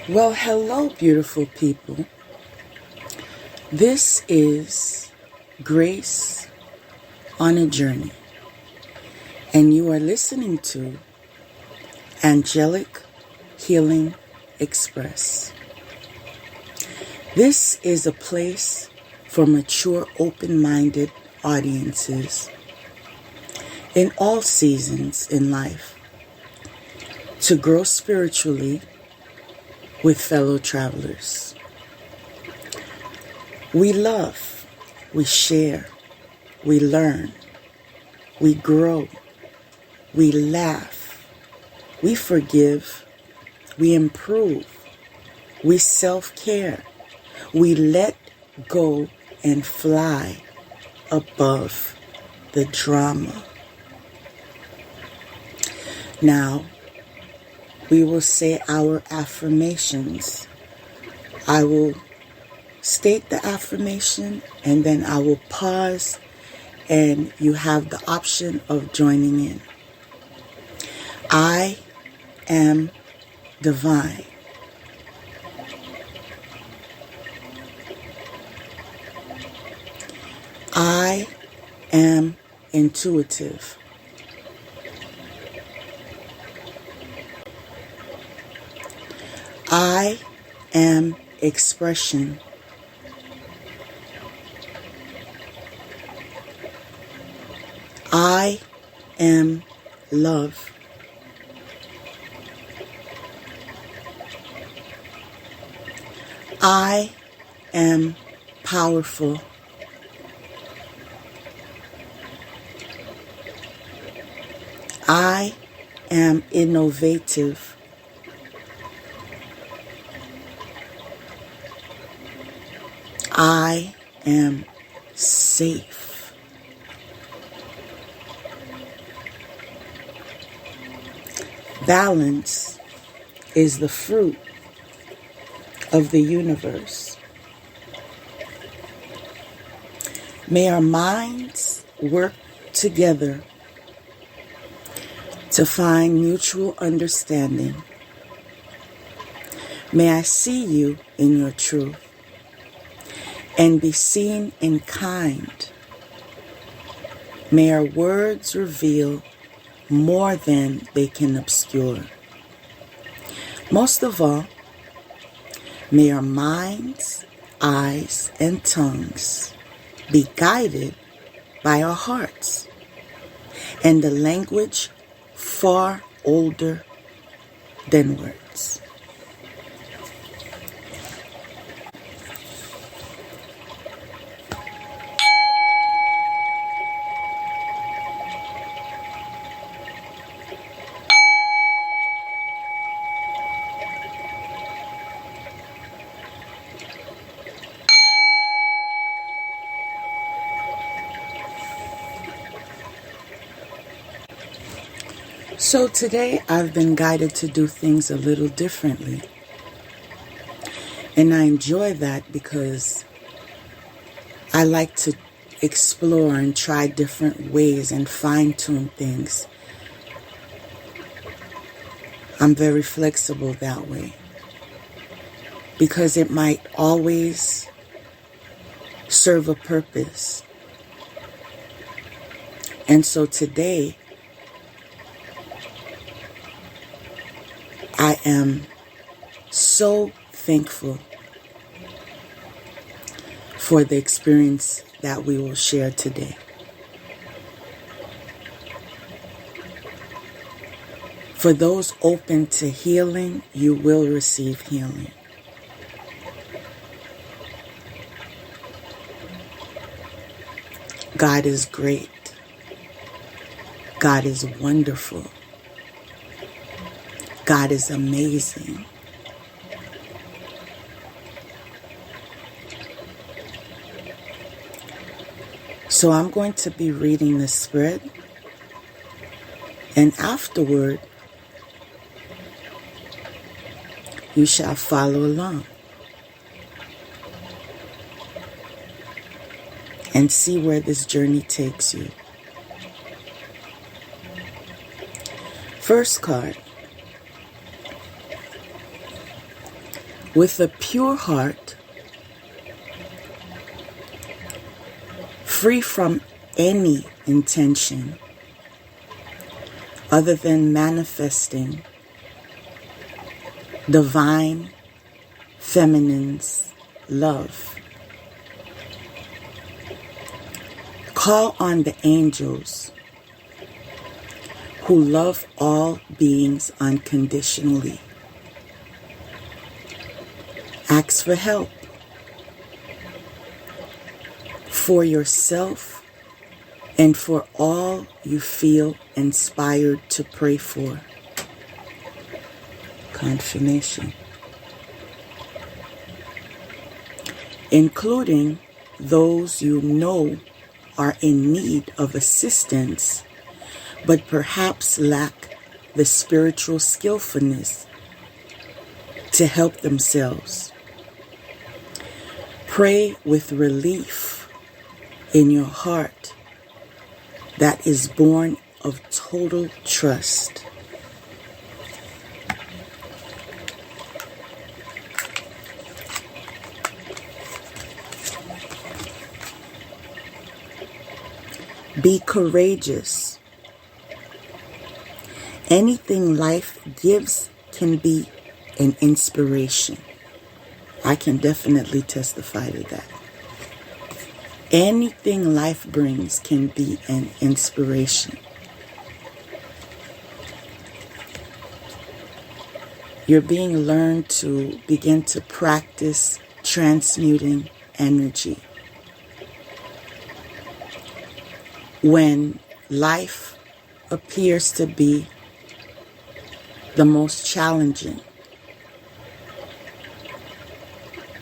Well, hello, beautiful people. This is Grace on a Journey, and you are listening to Angelic Healing Express. This is a place for mature, open-minded audiences in all seasons in life to grow spiritually with fellow travelers. We love, we share, we learn, we grow, we laugh, we forgive, we improve, we self-care, we let go and fly above the drama. Now, we will say our affirmations. I will state the affirmation and then I will pause and you have the option of joining in. I am divine. I am intuitive. I am expression. I am love. I am powerful. I am innovative. I am safe. Balance is the fruit of the universe. May our minds work together to find mutual understanding. May I see you in your truth and be seen in kind. May our words reveal more than they can obscure. Most of all, may our minds, eyes, and tongues be guided by our hearts and the language far older than words. So today I've been guided to do things a little differently. And I enjoy that because I like to explore and try different ways and fine-tune things. I'm very flexible that way because it might always serve a purpose. And so today, I am so thankful for the experience that we will share today. For those open to healing, you will receive healing. God is great. God is wonderful. God is amazing. So I'm going to be reading the spread, and afterward, you shall follow along and see where this journey takes you. First card. with a pure heart, free from any intention other than manifesting divine feminine's love. Call on the angels who love all beings unconditionally. Ask for help for yourself and for all you feel inspired to pray for. Confirmation. Including those you know are in need of assistance, but perhaps lack the spiritual skillfulness to help themselves. Pray with relief in your heart that is born of total trust. Be courageous. Anything life gives can be an inspiration. I can definitely testify to that. Anything life brings can be an inspiration. You're being learned to begin to practice transmuting energy. When life appears to be the most challenging,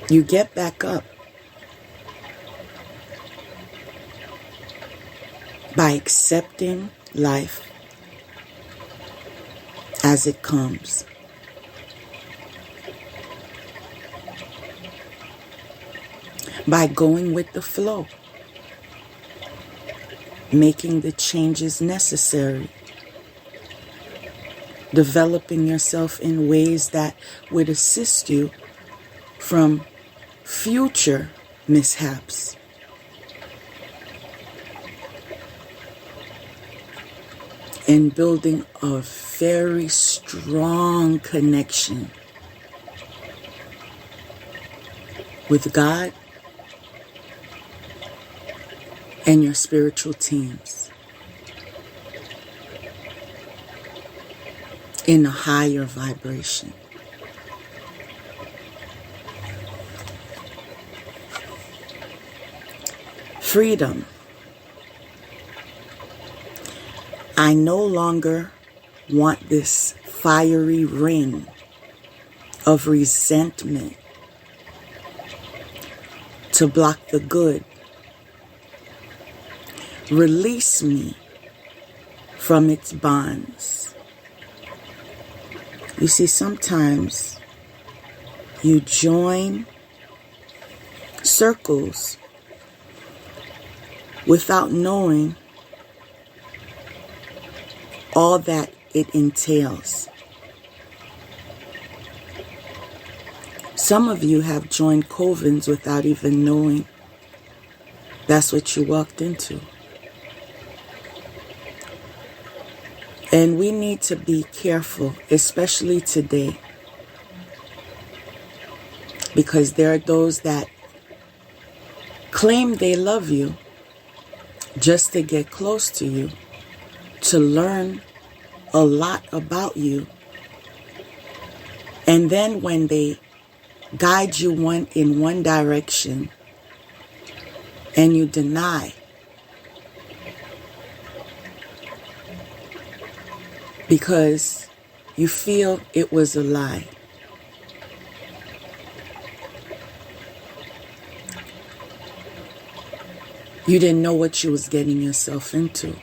you get back up by accepting life as it comes. By going with the flow, making the changes necessary, developing yourself in ways that would assist you from future mishaps. And building a very strong connection with God and your spiritual teams in a higher vibration. Freedom. I no longer want this fiery ring of resentment to block the good. Release me from its bonds. You see, sometimes you join circles without knowing all that it entails. Some of you have joined covens without even knowing that's what you walked into. And we need to be careful, especially today, because there are those that claim they love you just to get close to you, to learn a lot about you. And then when they guide you in one direction and you deny, because you feel it was a lie. You didn't know what you was getting yourself into.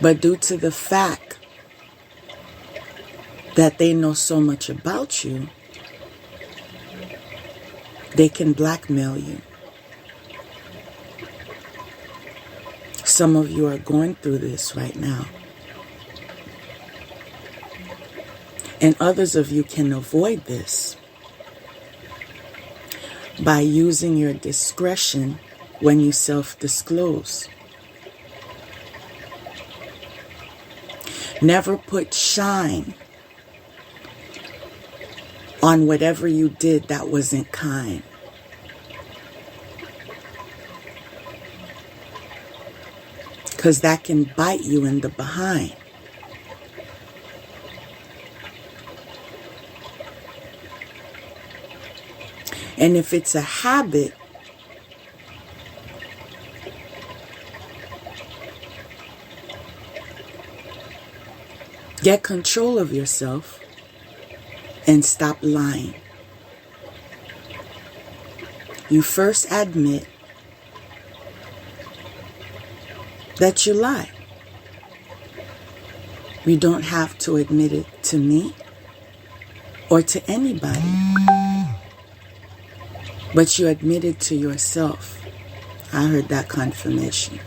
But due to the fact that they know so much about you, they can blackmail you. Some of you are going through this right now. And others of you can avoid this by using your discretion when you self-disclose. Never put shine on whatever you did that wasn't kind. Because that can bite you in the behind. And if it's a habit, get control of yourself and stop lying. You first admit that you lie. You don't have to admit it to me or to anybody. But you admit it to yourself. I heard that confirmation.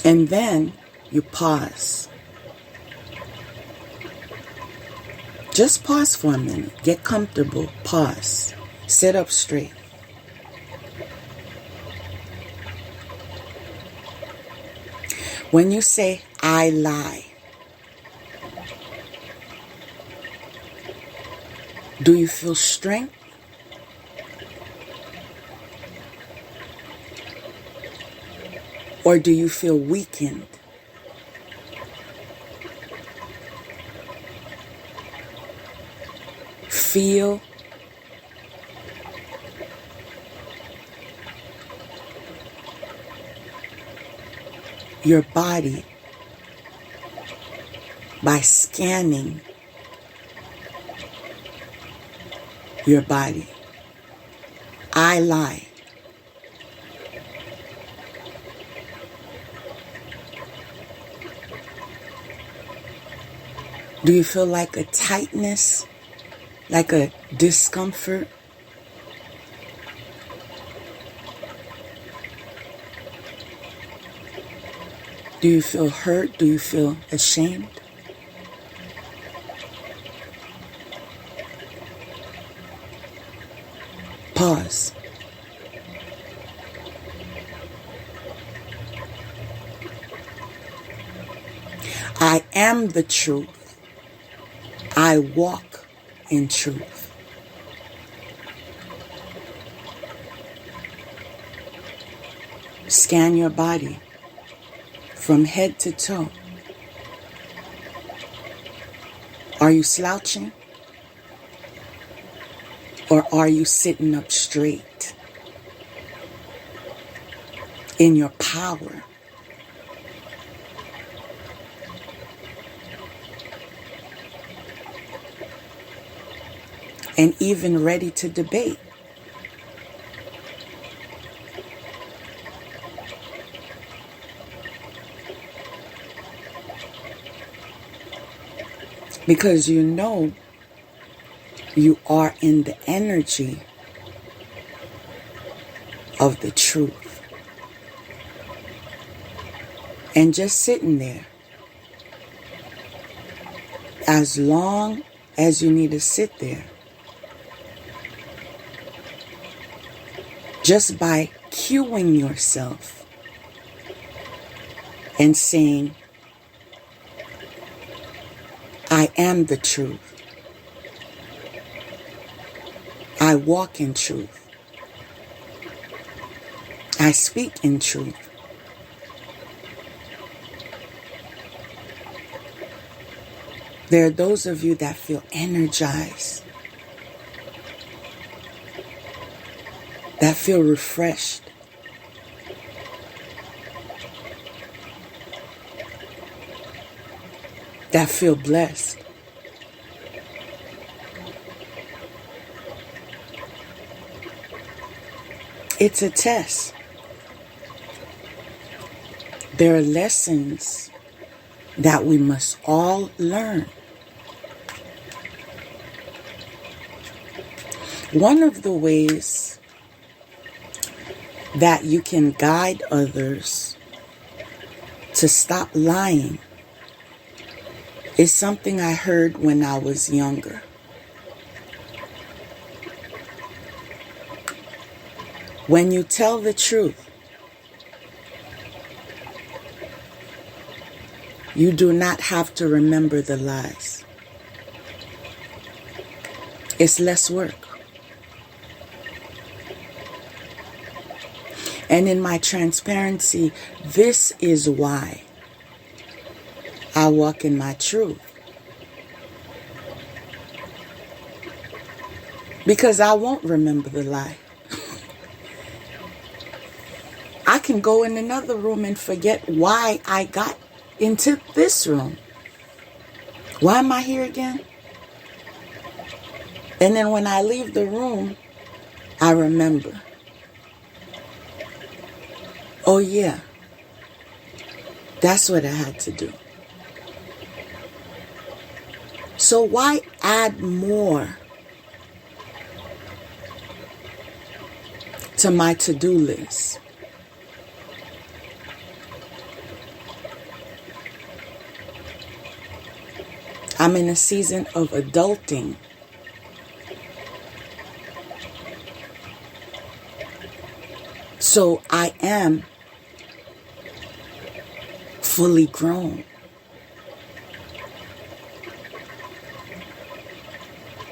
And then you pause. Just pause for a minute. Get comfortable. Pause. Sit up straight. When you say, I lie, do you feel strength? Or do you feel weakened? Feel your body by scanning your body. I lie. Do you feel like a tightness, like a discomfort? Do you feel hurt? Do you feel ashamed? Pause. I am the truth. I walk in truth. Scan your body from head to toe. Are you slouching? Or are you sitting up straight in your power? And even ready to debate. Because you know you are in the energy of the truth. And just sitting there, as long as you need to sit there, just by cueing yourself and saying, I am the truth. I walk in truth. I speak in truth. There are those of you that feel energized, that feel refreshed, that feel blessed. It's a test. There are lessons that we must all learn. One of the ways that you can guide others to stop lying is something I heard when I was younger. When you tell the truth, you do not have to remember the lies. It's less work. And in my transparency, this is why I walk in my truth. Because I won't remember the lie. I can go in another room and forget why I got into this room. Why am I here again? And then when I leave the room, I remember. Oh yeah, that's what I had to do. So why add more to my to-do list? I'm in a season of adulting. So I am fully grown.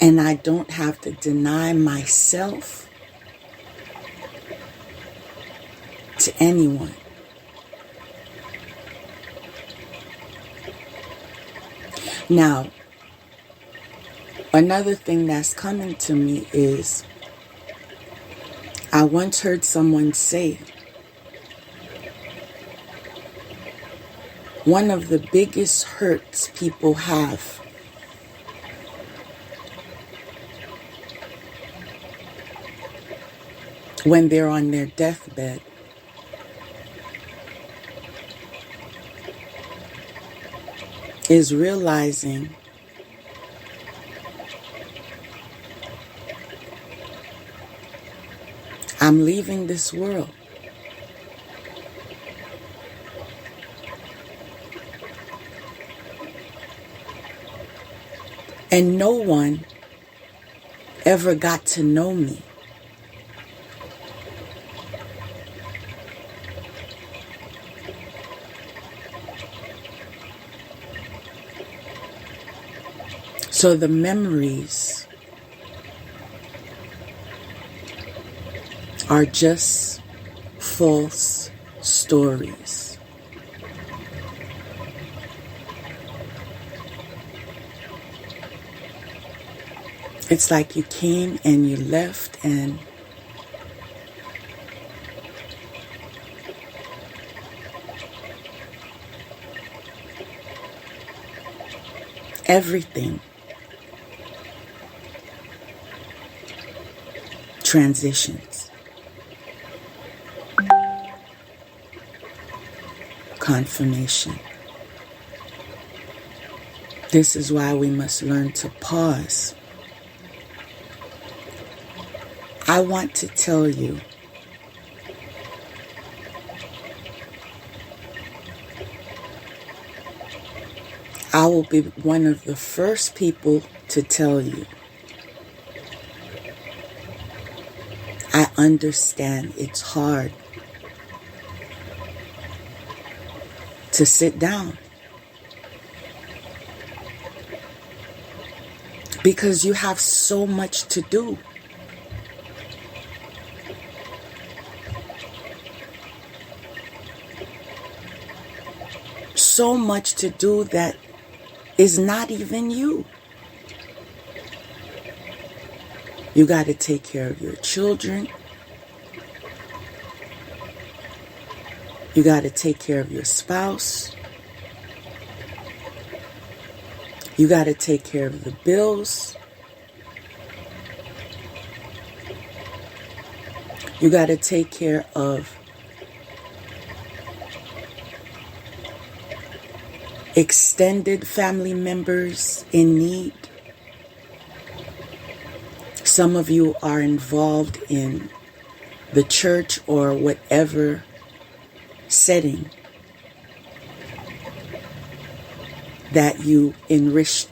And I don't have to deny myself to anyone. Now, another thing that's coming to me is I once heard someone say, one of the biggest hurts people have when they're on their deathbed is realizing I'm leaving this world. And no one ever got to know me. So the memories are just false stories. It's like you came and you left and everything transitions. Confirmation. This is why we must learn to pause. I want to tell you, I will be one of the first people to tell you, I understand it's hard to sit down because you have so much to do. So much to do that is not even you. You got to take care of your children. You got to take care of your spouse. You got to take care of the bills. You got to take care of extended family members in need. Some of you are involved in the church or whatever setting that you enrich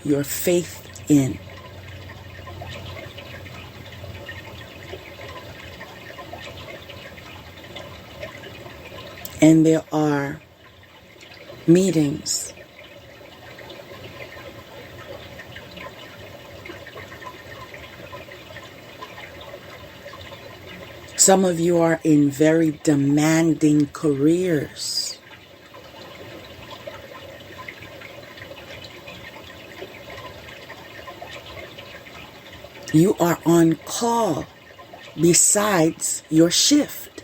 your faith in. And there are meetings some of you are in very demanding careers. You are on call besides your shift.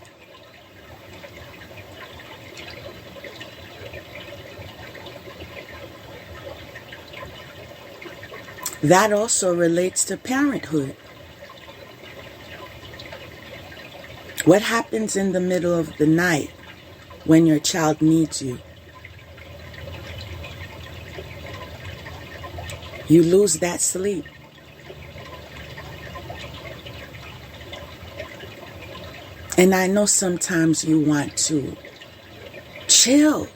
That also relates to parenthood. What happens in the middle of the night when your child needs you? You lose that sleep. And I know sometimes you want to chill.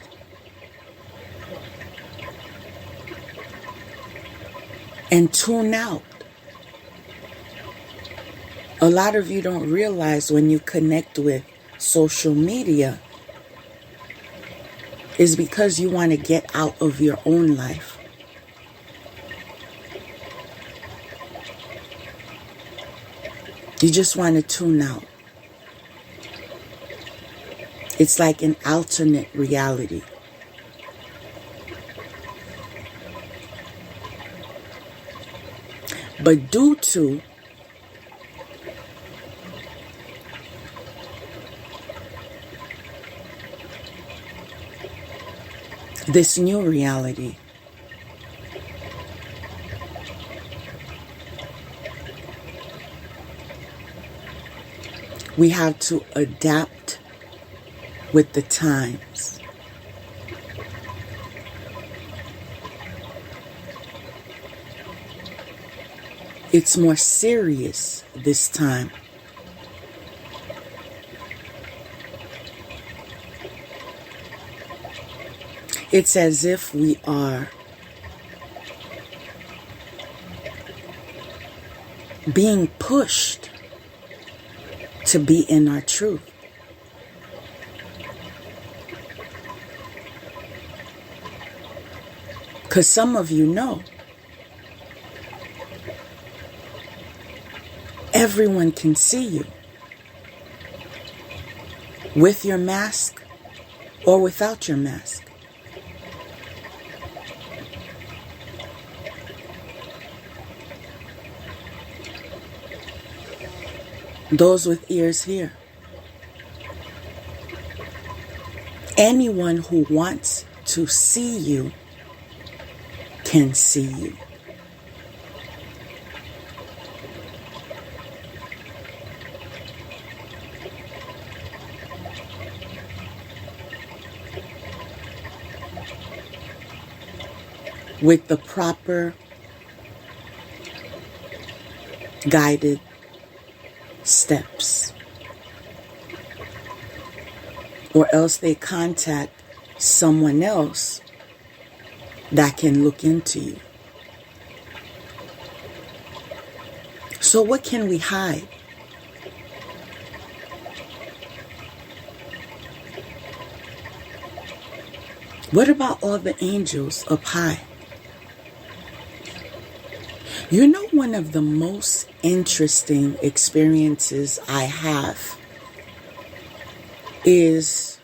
And tune out. A lot of you don't realize when you connect with social media is because you want to get out of your own life. You just want to tune out. It's like an alternate reality. But due to this new reality, we have to adapt with the times. It's more serious this time. It's as if we are being pushed to be in our truth. Because some of you know, everyone can see you with your mask or without your mask. Those with ears hear. Anyone who wants to see you can see you. With the proper guided steps. Or else they contact someone else that can look into you. So what can we hide? What about all the angels up high? You know, one of the most interesting experiences I have is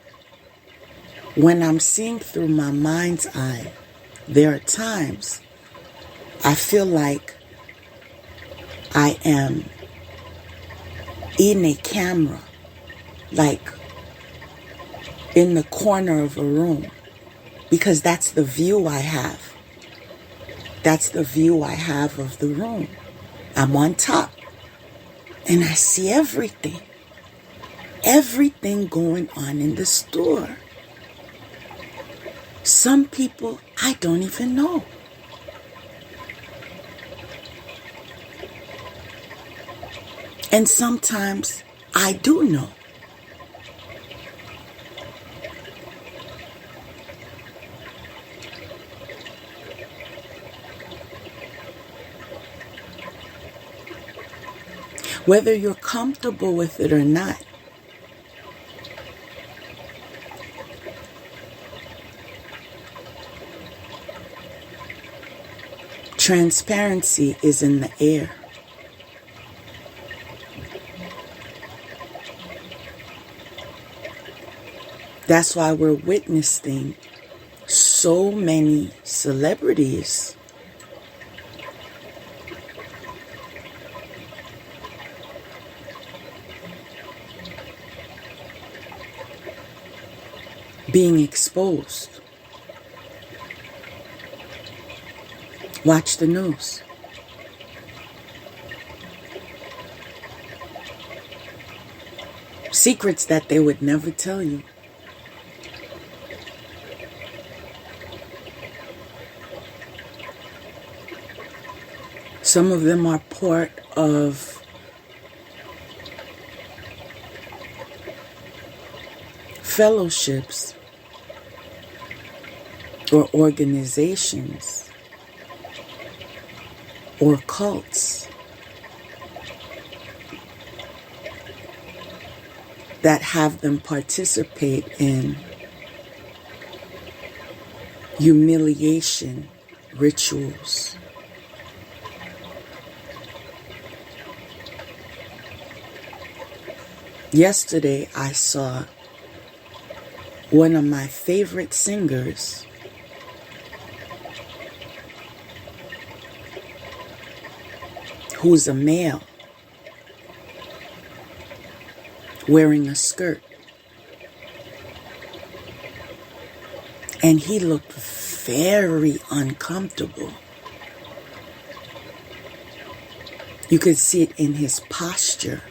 when I'm seeing through my mind's eye. There are times I feel like I am in a camera, like in the corner of a room, because that's the view I have. That's the view I have of the room. I'm on top and I see everything going on in the store. Some people I don't even know. And sometimes I do know. whether you're comfortable with it or not. Transparency is in the air. That's why we're witnessing so many celebrities being exposed. Watch the news. Secrets that they would never tell you. Some of them are part of fellowships or organizations or cults that have them participate in humiliation rituals. Yesterday, I saw one of my favorite singers who's a male wearing a skirt. And he looked very uncomfortable. You could see it in his posture.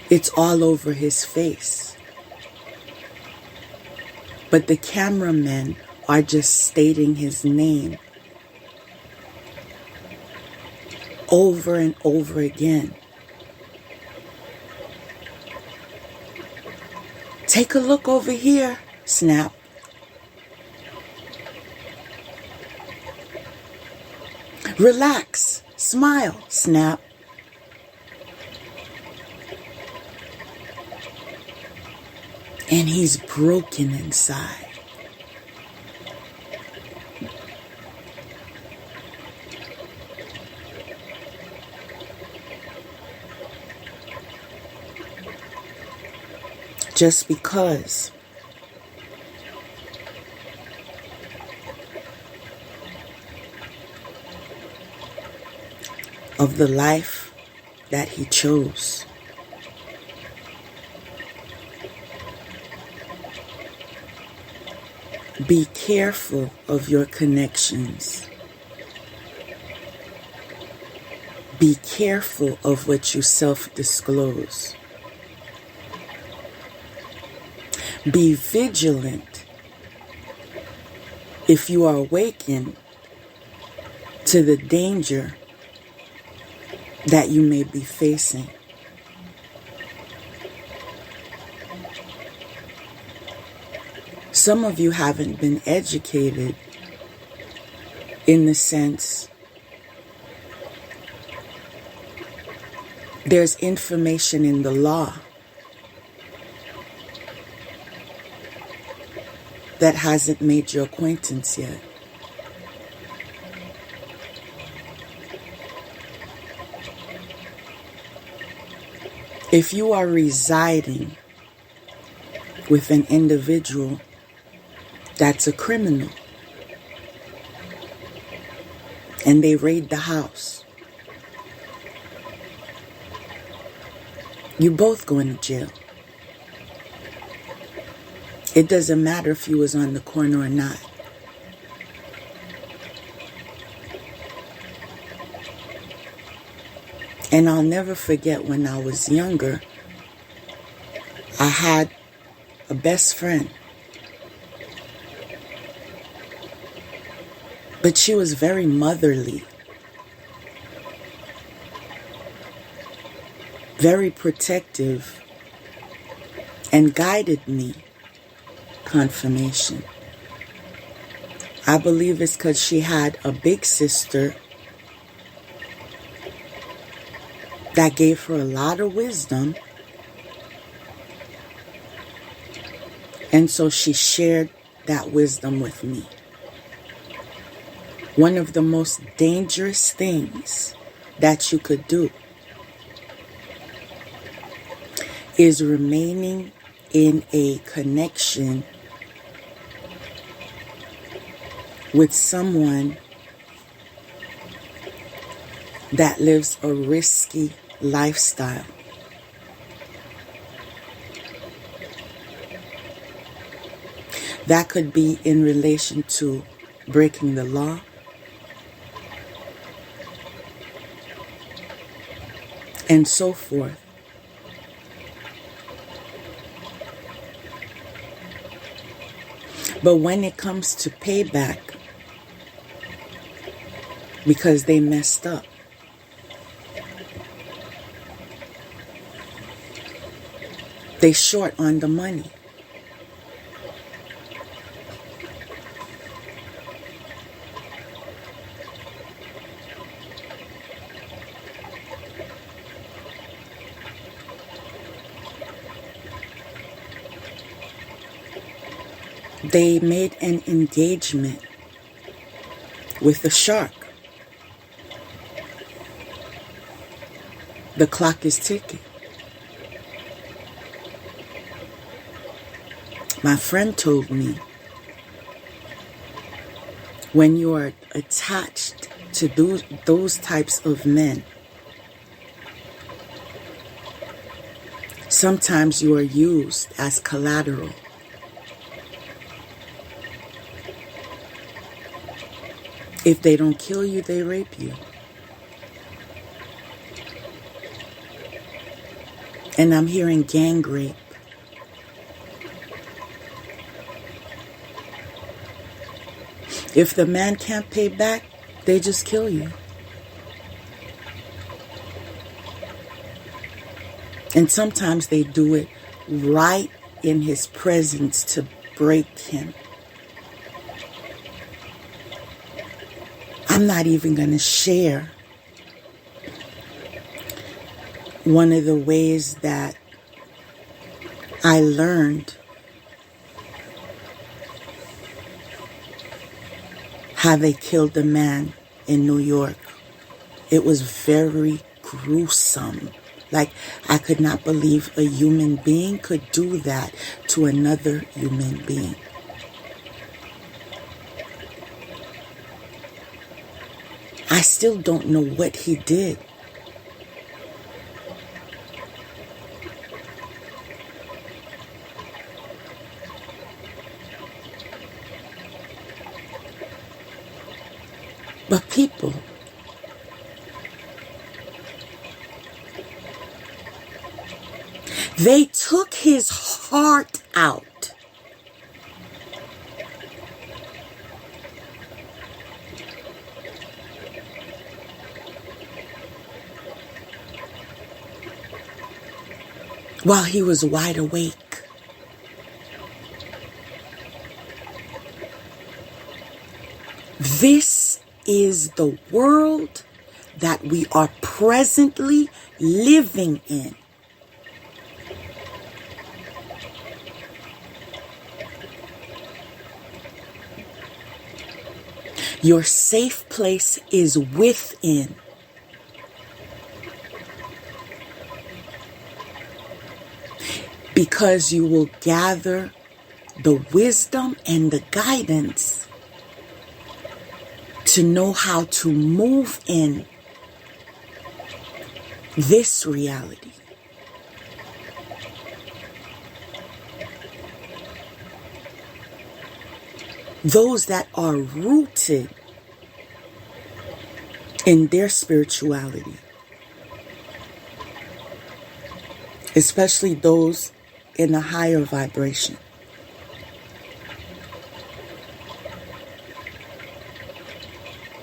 It's all over his face. But the cameramen are just stating his name over and over again. Take a look over here, snap. Relax, smile, snap. And he's broken inside. Just because of the life that he chose. Be careful of your connections. Be careful of what you self-disclose. Be vigilant if you are awakened to the danger that you may be facing. Some of you haven't been educated in the sense there's information in the law that hasn't made your acquaintance yet. If you are residing with an individual that's a criminal and they raid the house, you both going to jail. It doesn't matter if you was on the corner or not. And I'll never forget when I was younger, I had a best friend. But she was very motherly, very protective, and guided me. Confirmation. I believe it's because she had a big sister that gave her a lot of wisdom. And so she shared that wisdom with me. One of the most dangerous things that you could do is remaining in a connection with someone that lives a risky lifestyle. That could be in relation to breaking the law, and so forth. But when it comes to payback, because they messed up, they short on the money. They made an engagement with the shark. The clock is ticking. My friend told me, when you are attached to those types of men, sometimes you are used as collateral. If they don't kill you, they rape you. And I'm hearing gang rape. If the man can't pay back, they just kill you. And sometimes they do it right in his presence to break him. I'm not even going to share one of the ways that I learned how they killed a man in New York. It was very gruesome. Like, I could not believe a human being could do that to another human being. I still don't know what he did. But people, they took his heart out. While he was wide awake. This is the world that we are presently living in. Your safe place is within. Because you will gather the wisdom and the guidance to know how to move in this reality. Those that are rooted in their spirituality, especially those in a higher vibration.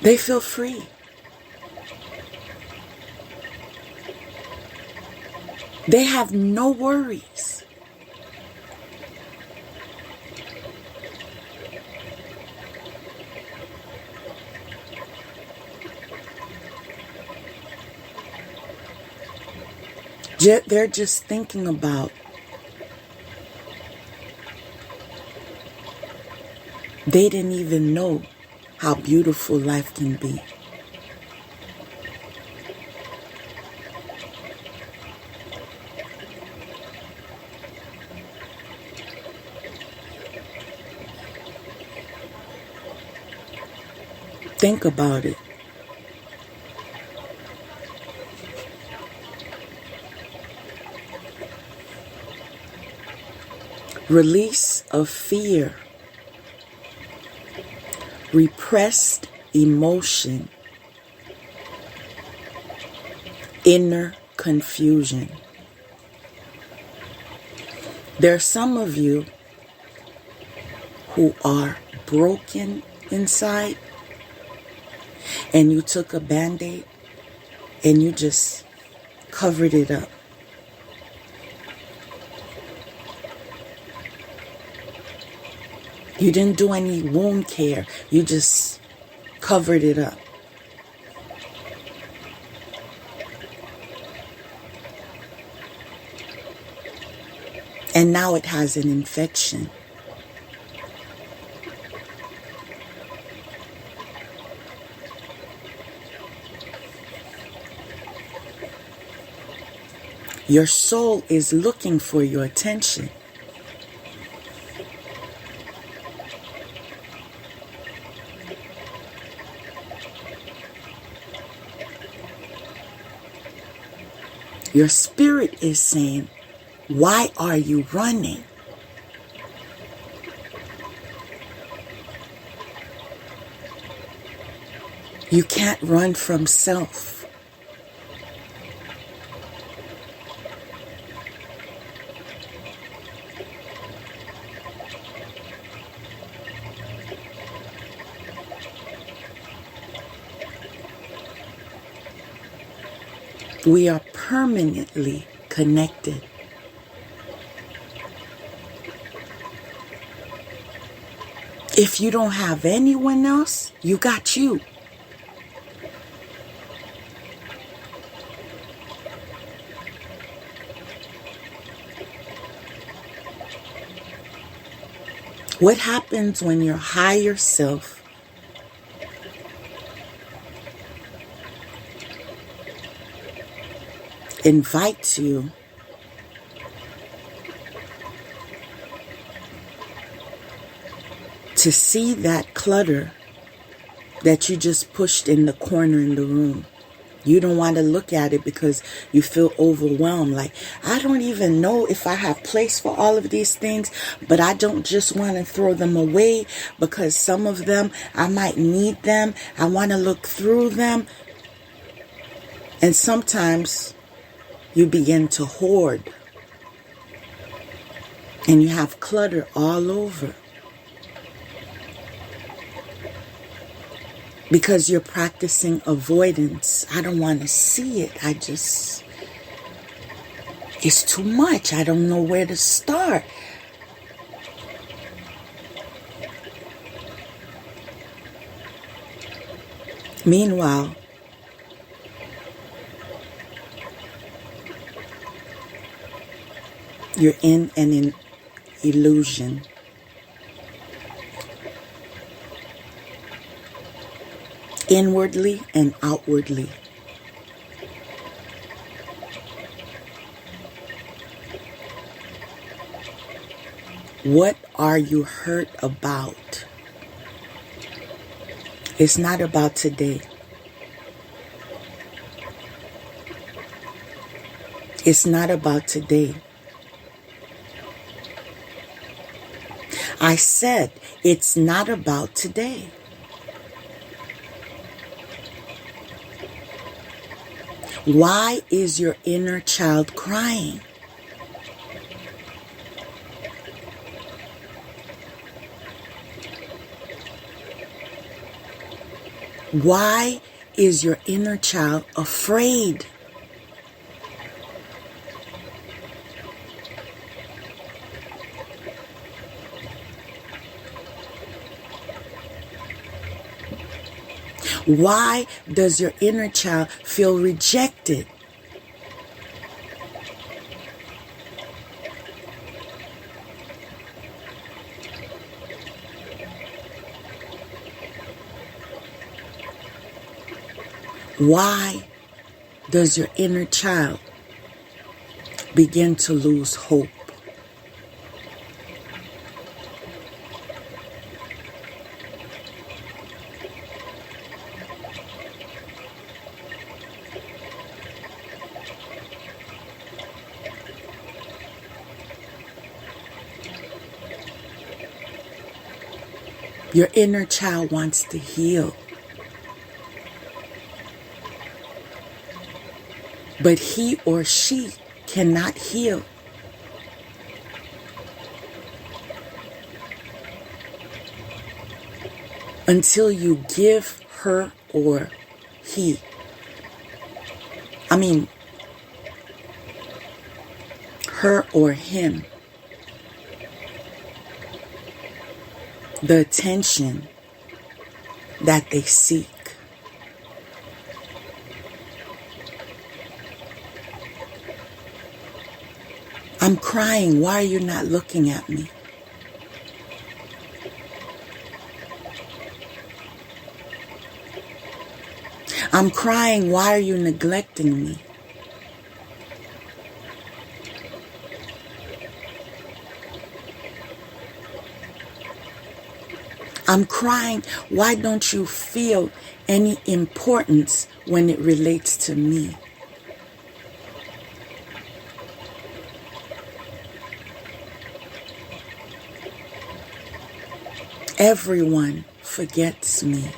They feel free. They have no worries. They're just thinking about they didn't even know how beautiful life can be. Think about it. Release of fear, repressed emotion, inner confusion. There are some of you who are broken inside, and you took a Band-Aid and you just covered it up. You didn't do any wound care. You just covered it up. And now it has an infection. Your soul is looking for your attention. Your spirit is saying, why are you running? You can't run from self. We are permanently connected. If you don't have anyone else, you got you. What happens when your higher self invites you to see that clutter that you just pushed in the corner in the room? You don't want to look at it because you feel overwhelmed. Like, I don't even know if I have place for all of these things, but I don't just want to throw them away because some of them, I might need them. I want to look through them. And sometimes you begin to hoard and you have clutter all over because you're practicing avoidance. I don't want to see it. It's too much. I don't know where to start. Meanwhile, you're in an illusion. Inwardly and outwardly. What are you hurt about? It's not about today. It's not about today. I said, it's not about today. Why is your inner child crying? Why is your inner child afraid? Why does your inner child feel rejected? Why does your inner child begin to lose hope? Your inner child wants to heal. But he or she cannot heal until you give her or her or him the attention that they seek. I'm crying. Why are you not looking at me? I'm crying. Why are you neglecting me? I'm crying. Why don't you feel any importance when it relates to me? Everyone forgets me.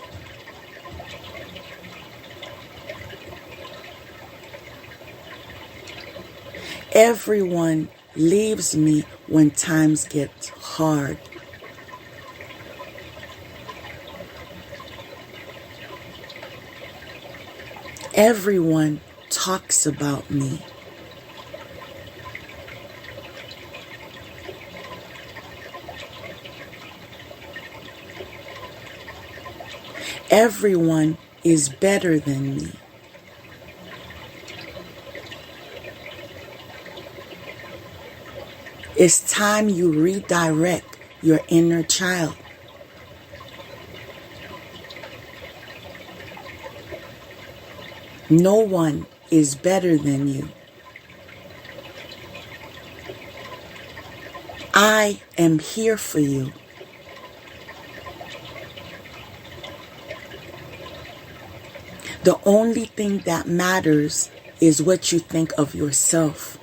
Everyone leaves me when times get hard. Everyone talks about me. Everyone is better than me. It's time you redirect your inner child. No one is better than you. I am here for you. The only thing that matters is what you think of yourself.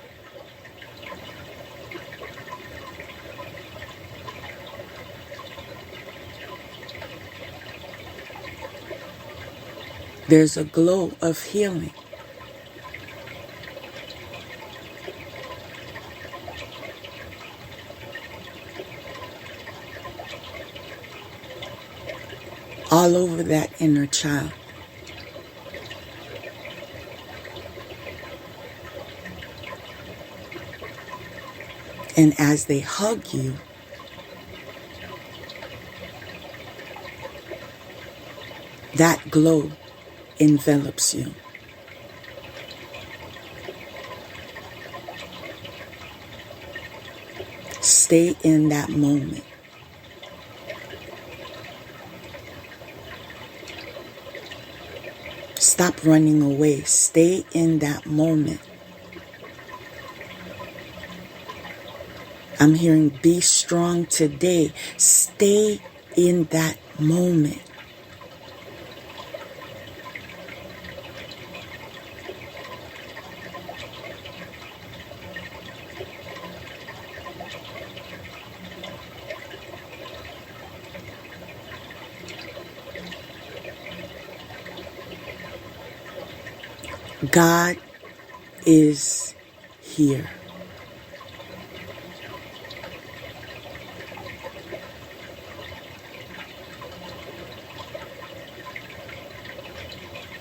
There's a glow of healing. All over that inner child. And as they hug you, that glow envelops you. Stay in that moment. Stop running away. Stay in that moment. I'm hearing be strong today. Stay in that moment. God is here.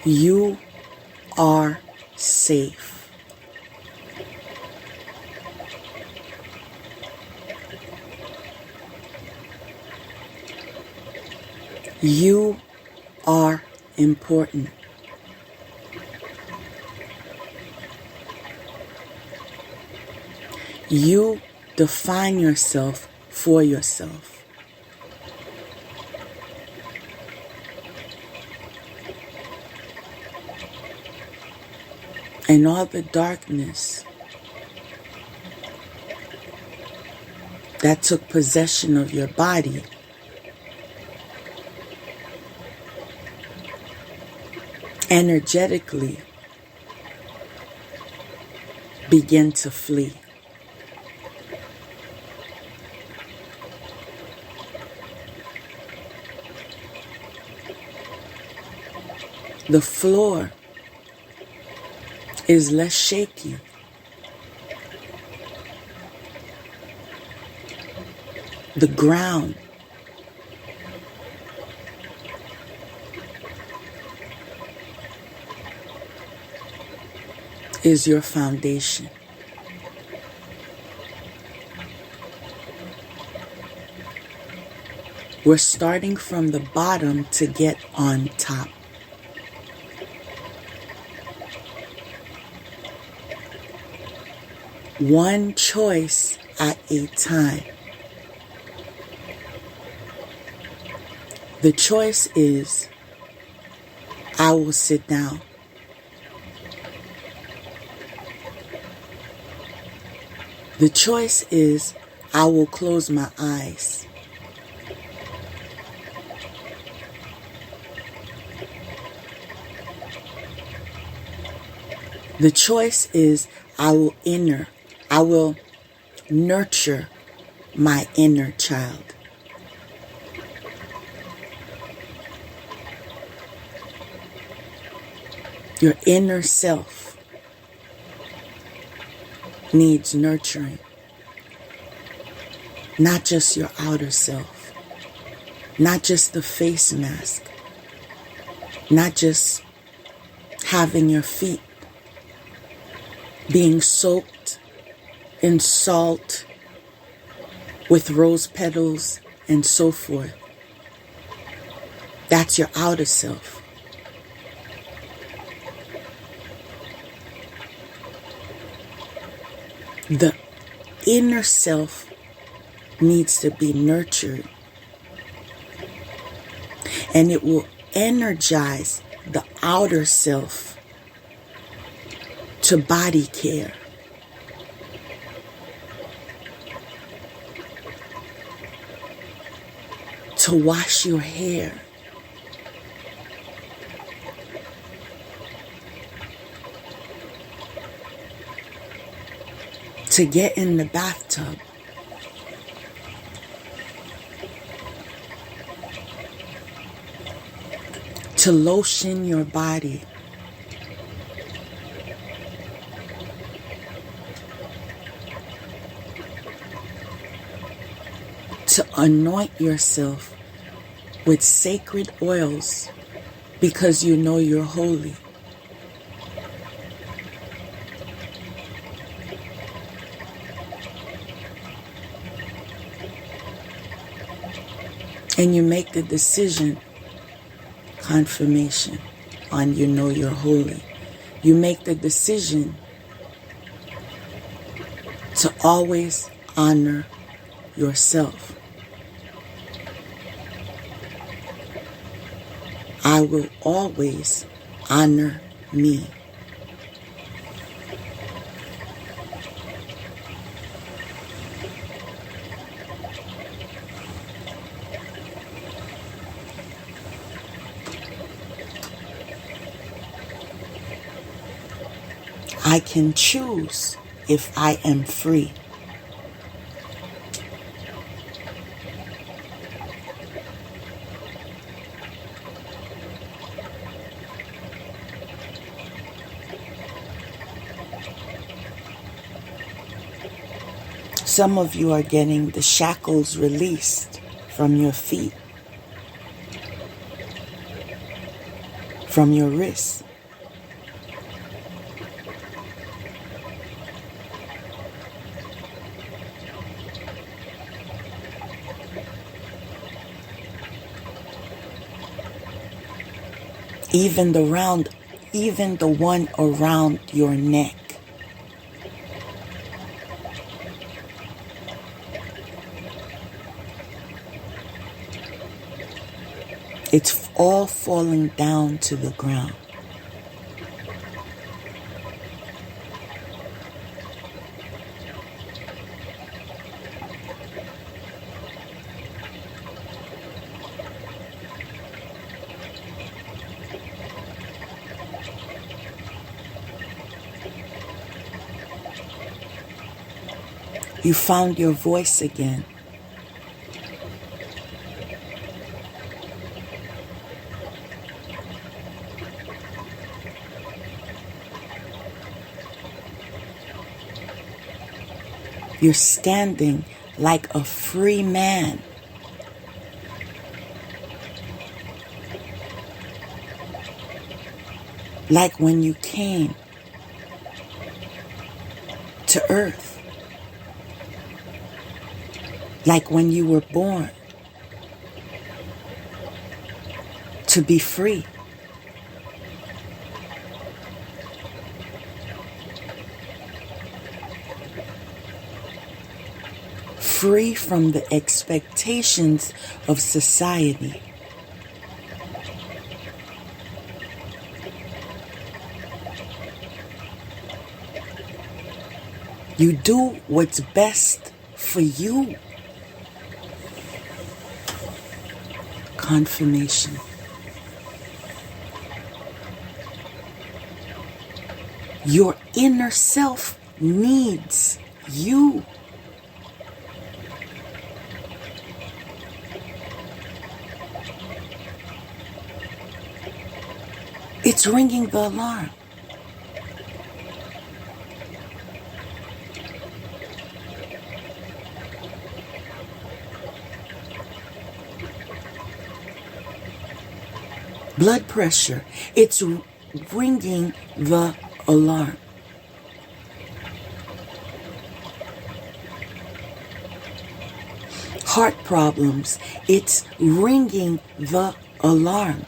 You are safe. You are important. You define yourself for yourself. and all the darkness that took possession of your body energetically begin to flee. The floor is less shaky. The ground is your foundation. We're starting from the bottom to get on top. One choice at a time. The choice is, I will sit down. The choice is, I will close my eyes. The choice is, I will nurture my inner child. Your inner self needs nurturing, not just your outer self, not just the face mask, not just having your feet being soaked in salt with rose petals and so forth. That's your outer self. The inner self needs to be nurtured, and it will energize the outer self to body care. To wash your hair. To get in the bathtub. To lotion your body. To anoint yourself with sacred oils because you know you're holy. And you make the decision, confirmation, on you know you're holy. You make the decision to always honor yourself. I will always honor me. I can choose if I am free. Some of you are getting the shackles released from your feet, from your wrists. Even the one around your neck. It's all falling down to the ground. You found your voice again. You're standing like a free man. Like when you came to earth. Like when you were born to be free. Free from the expectations of society. You do what's best for you. Confirmation. Your inner self needs you. It's ringing the alarm. Blood pressure, it's ringing the alarm. Heart problems, it's ringing the alarm.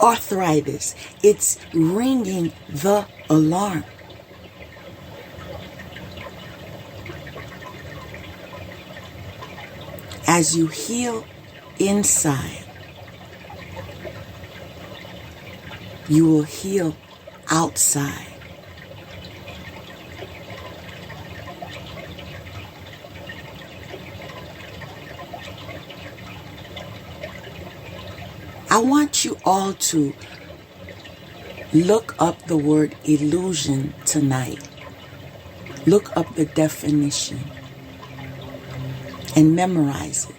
Arthritis, it's ringing the alarm. As you heal inside, you will heal outside. I want you all to look up the word illusion tonight. Look up the definition and memorize it.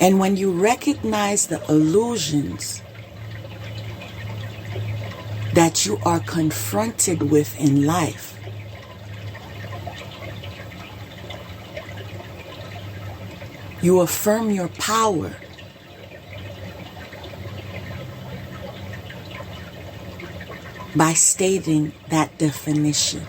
And when you recognize the illusions that you are confronted with in life, you affirm your power. By stating that definition.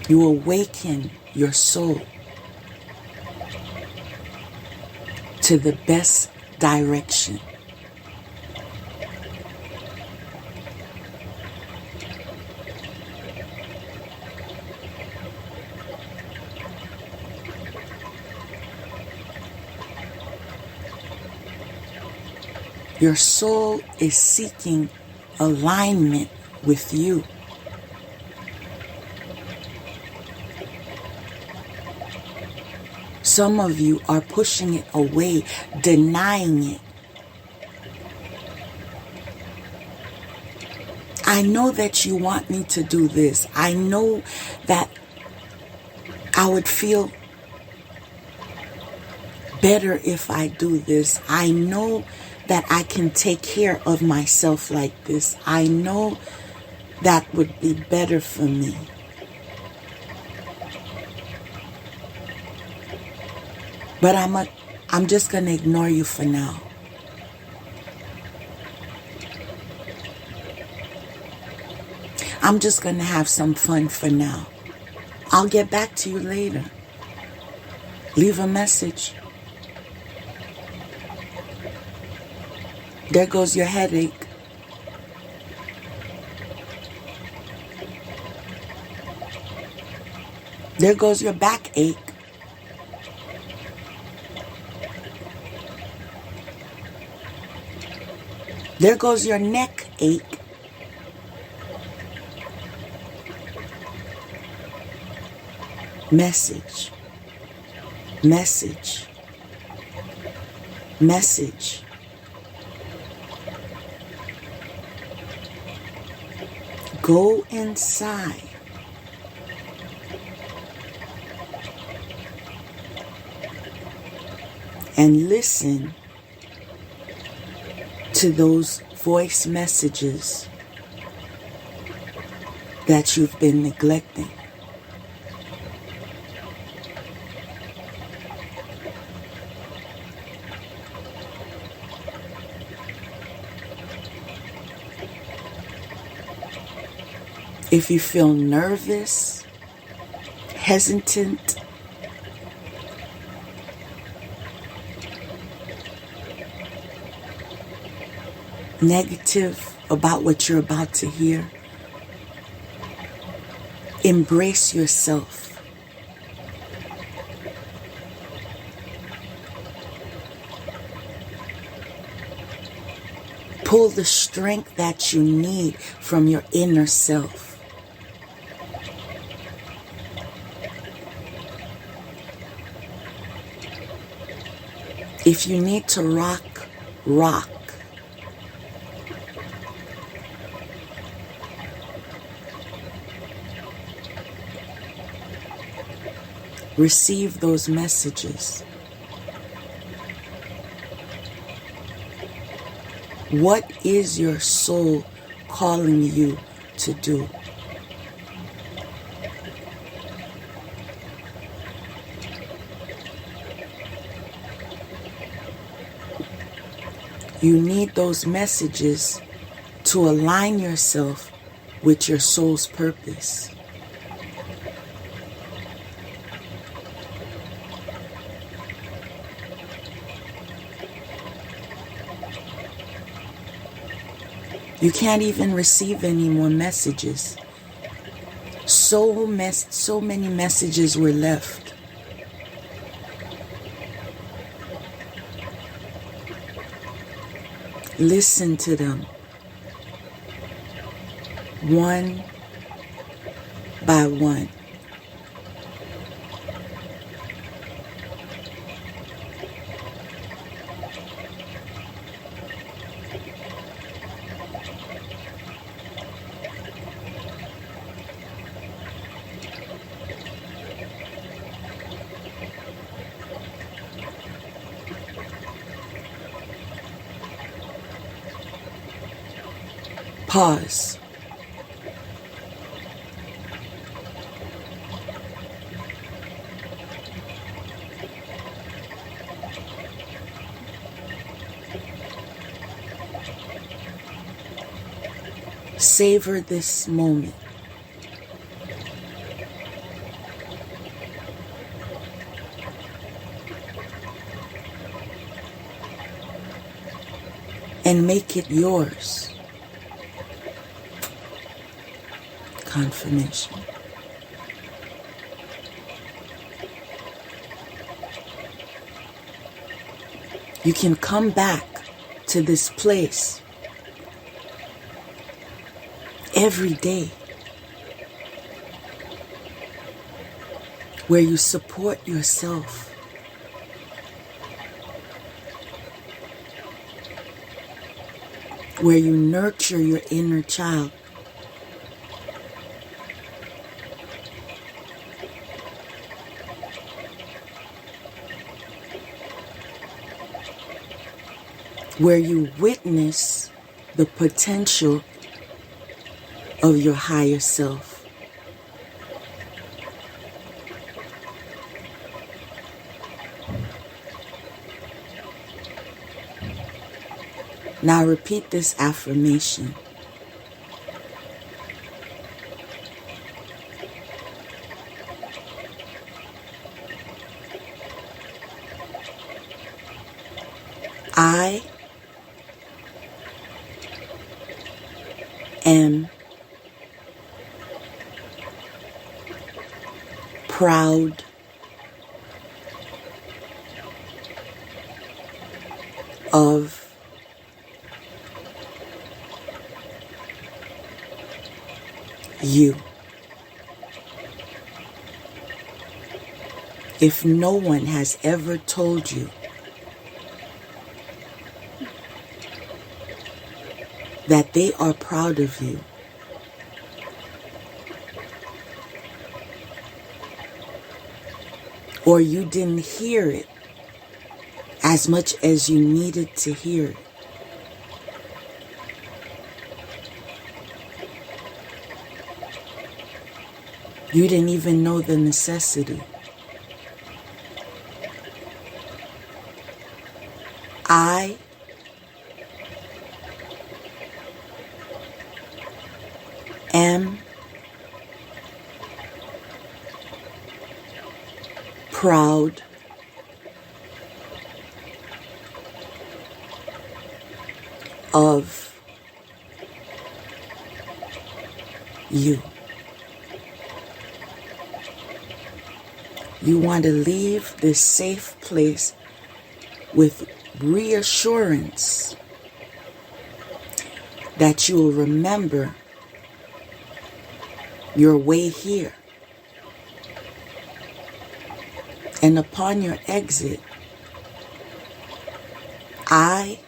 You awaken your soul to the best direction. Your soul is seeking alignment with you. Some of you are pushing it away, denying it. I know that you want me to do this. I know that I would feel better if I do this. I know that I can take care of myself like this. I know that would be better for me. But I'm just going to ignore you for now. I'm just going to have some fun for now. I'll get back to you later. Leave a message. There goes your headache. There goes your backache. There goes your neck ache. Message. Message. Message. Go inside. And listen to those voice messages that you've been neglecting. If you feel nervous, hesitant, negative about what you're about to hear, embrace yourself. Pull the strength that you need from your inner self. If you need to rock, rock. Receive those messages. What is your soul calling you to do? You need those messages to align yourself with your soul's purpose. You can't even receive any more messages. So many messages were left. Listen to them, one by one. Pause. Savor this moment. And make it yours. Confirmation. You can come back to this place every day where you support yourself. Where you nurture your inner child. Where you witness the potential of your higher self. Now repeat this affirmation. I am proud of you. if no one has ever told you that they are proud of you, or you didn't hear it as much as you needed to hear it, you didn't even know the necessity. I am proud of you. You want to leave this safe place with reassurance that you will remember your way here. And upon your exit, I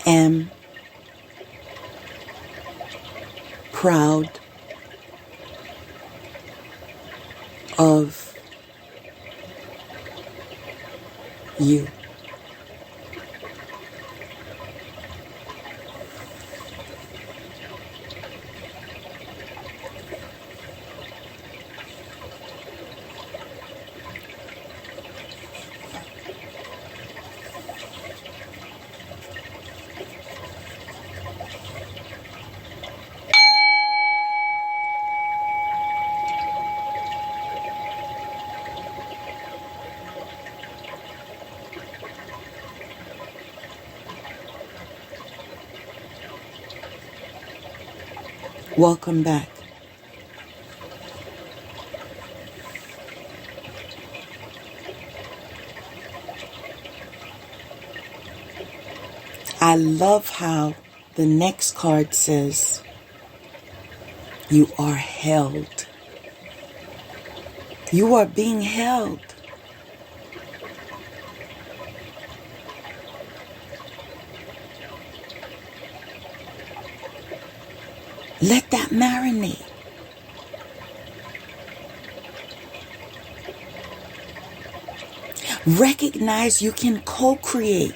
am proud of you. Welcome back. I love how the next card says, you are held. You are being held. Let that marinate. Recognize you can co-create.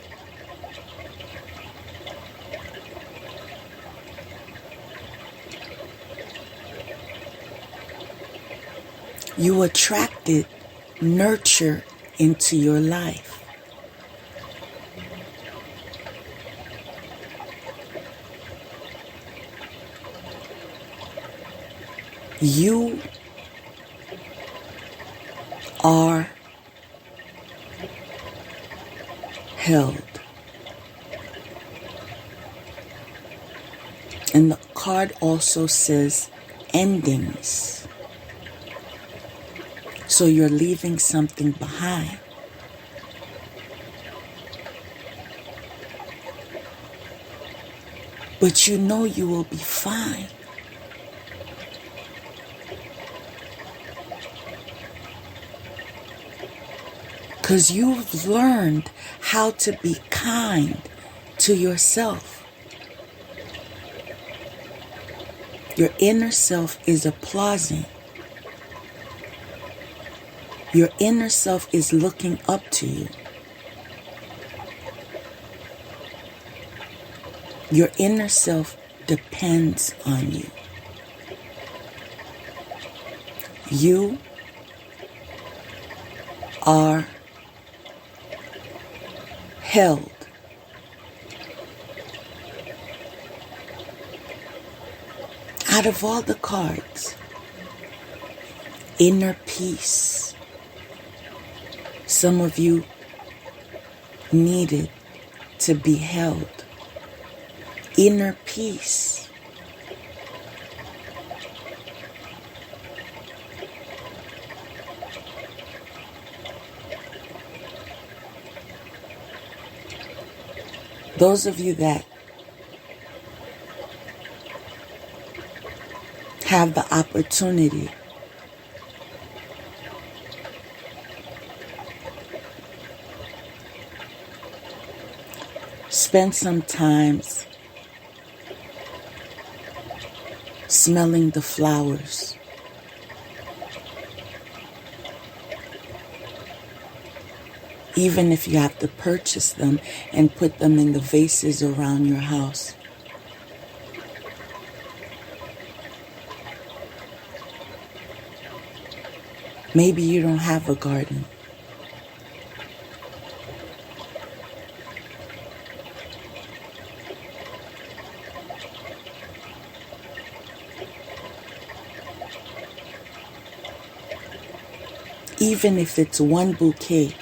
You attracted nurture into your life. You are held. And the card also says endings. So you're leaving something behind. But you know you will be fine. Because you've learned how to be kind to yourself. Your inner self is applauding. Your inner self is looking up to you. Your inner self depends on you. You are held. Out of all the cards, inner peace. Some of you needed to be held. Inner peace. Those of you that have the opportunity Spend some time smelling the flowers. Even if you have to purchase them and put them in the vases around your house. Maybe you don't have a garden. Even if it's one bouquet,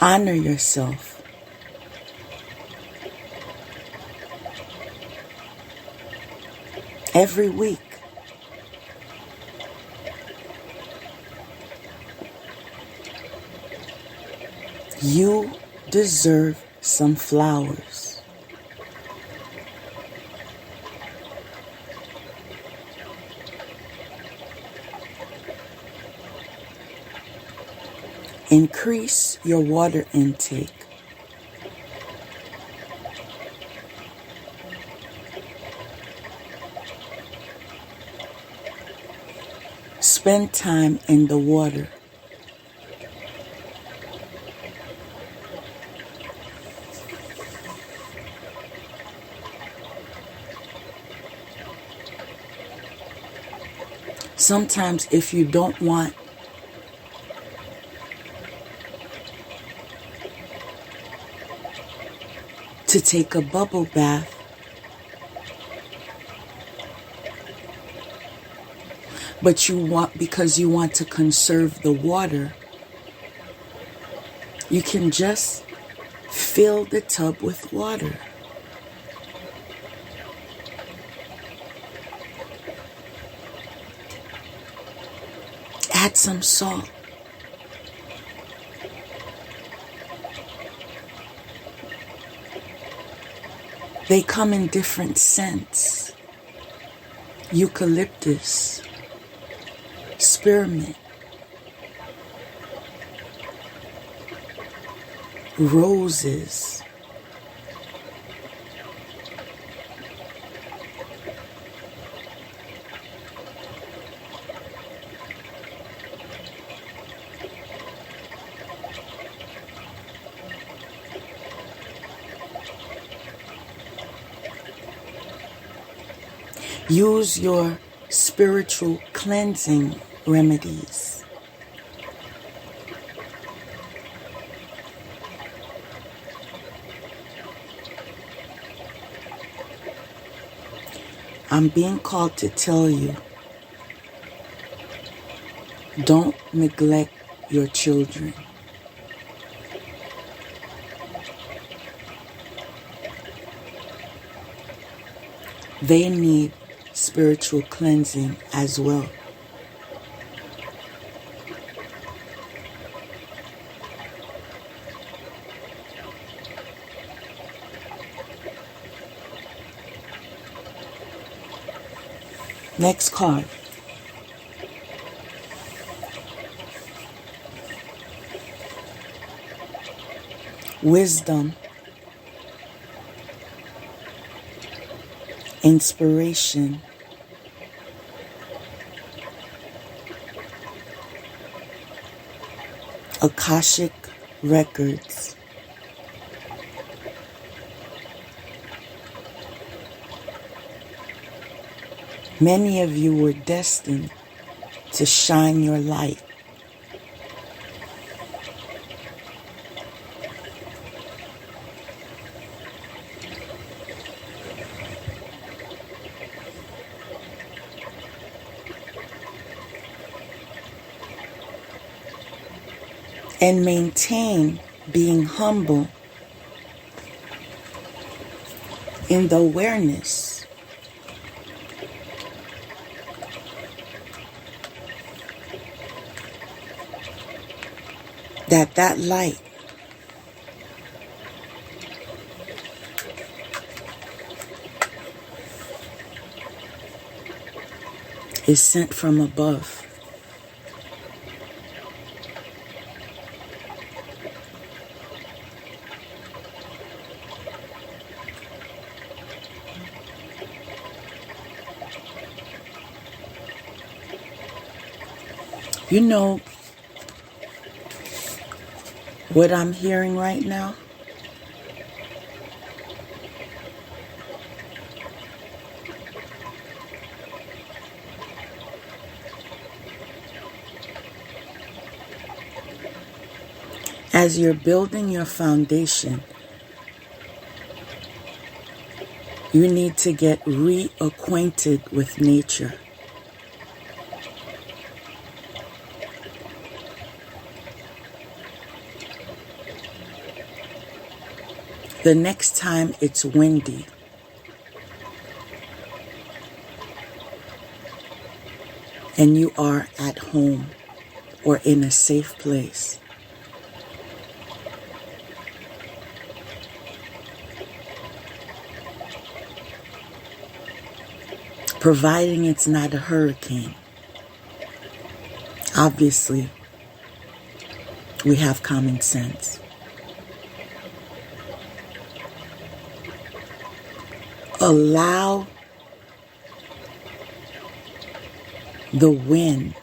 honor yourself. Every week. You deserve some flowers. Increase your water intake. Spend time in the water. Sometimes if you don't want to take a bubble bath, but you want, because you want to conserve the water, you can just fill the tub with water. Add some salt. They come in different scents. Eucalyptus, spearmint, roses, use your spiritual cleansing remedies. I'm being called to tell you, don't neglect your children. They need spiritual cleansing as well. Next card. Wisdom, inspiration, Akashic records, many of you were destined to shine your light. And maintain being humble in the awareness that light is sent from above. You know what I'm hearing right now? As you're building your foundation, you need to get reacquainted with nature. The next time it's windy, and you are at home or in a safe place, providing it's not a hurricane. Obviously, we have common sense. Allow the wind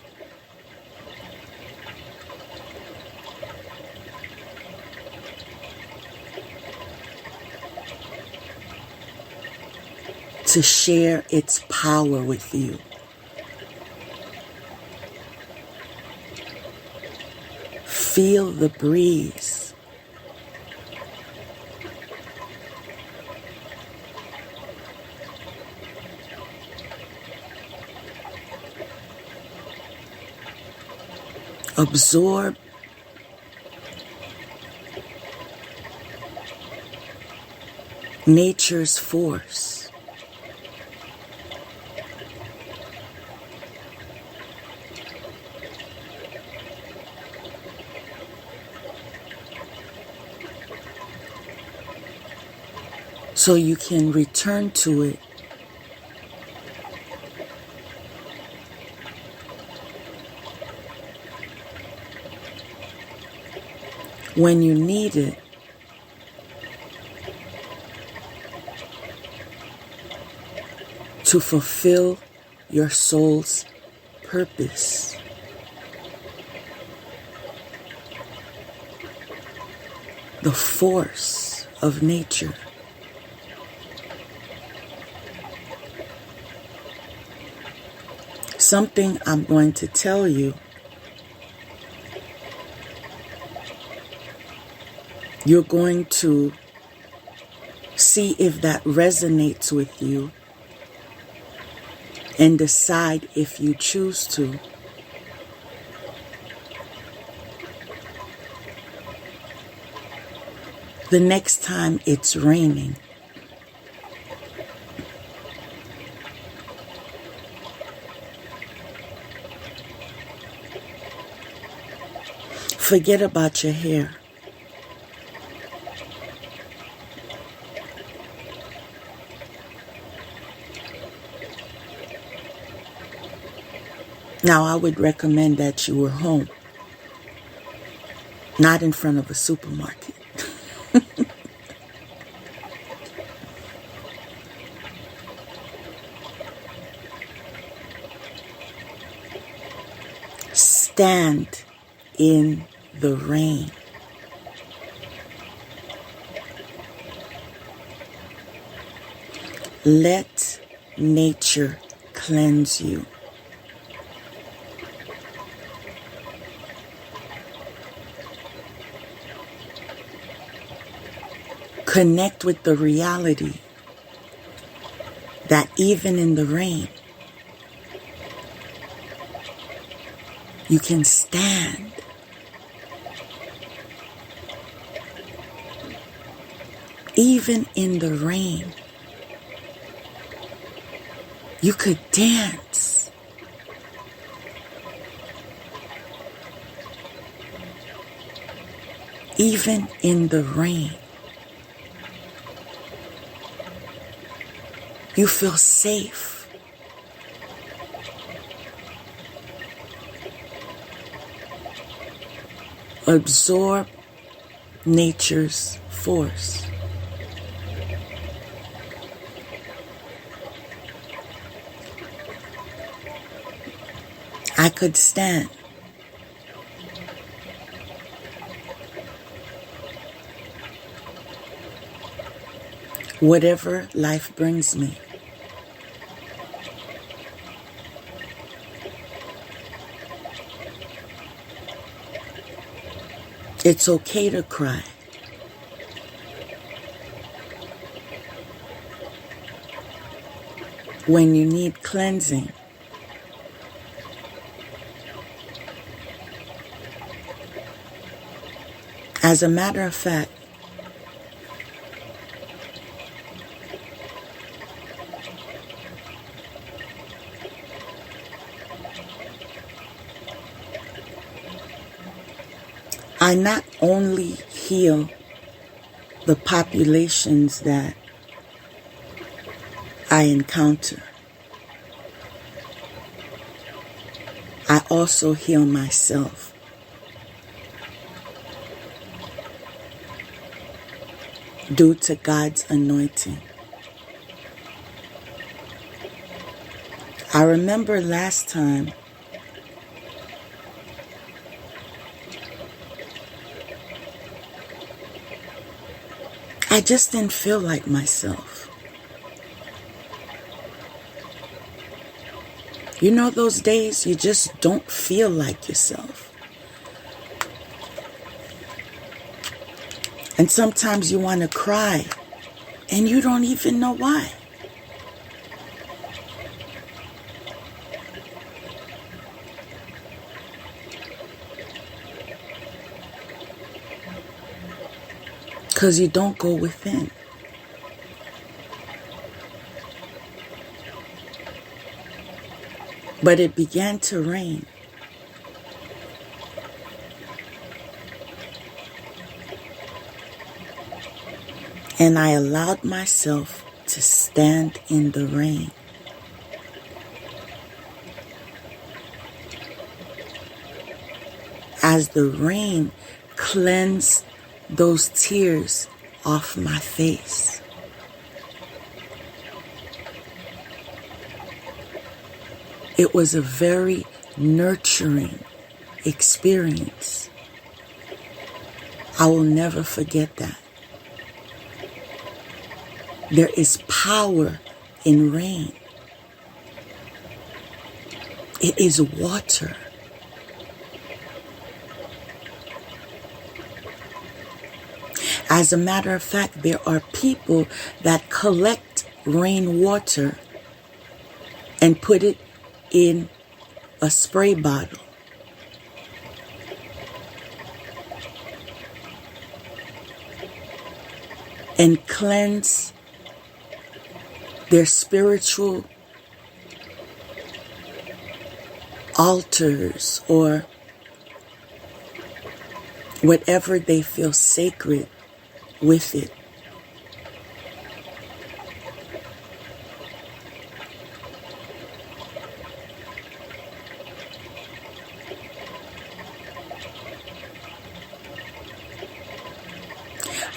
to share its power with you. Feel the breeze. Absorb nature's force. So you can return to it when you need it, to fulfill your soul's purpose. The force of nature. Something I'm going to tell you, you're going to see if that resonates with you and decide if you choose to. The next time it's raining, forget about your hair. Now, I would recommend that you were home, not in front of a supermarket. Stand in the rain. Let nature cleanse you. Connect with the reality that even in the rain, you can stand. Even in the rain, you could dance. Even in the rain, you feel safe. Absorb nature's force. I could stand whatever life brings me. It's okay to cry. When you need cleansing. As a matter of fact, I not only heal the populations that I encounter, I also heal myself. Due to God's anointing. I remember last time I just didn't feel like myself. You know those days you just don't feel like yourself. And sometimes you want to cry and you don't even know why. Because you don't go within. But it began to rain. And I allowed myself to stand in the rain. As the rain cleansed those tears off my face. It was a very nurturing experience. I will never forget that. There is power in rain. It is water. As a matter of fact, there are people that collect rainwater and put it in a spray bottle. And cleanse their spiritual altars or whatever they feel sacred with it.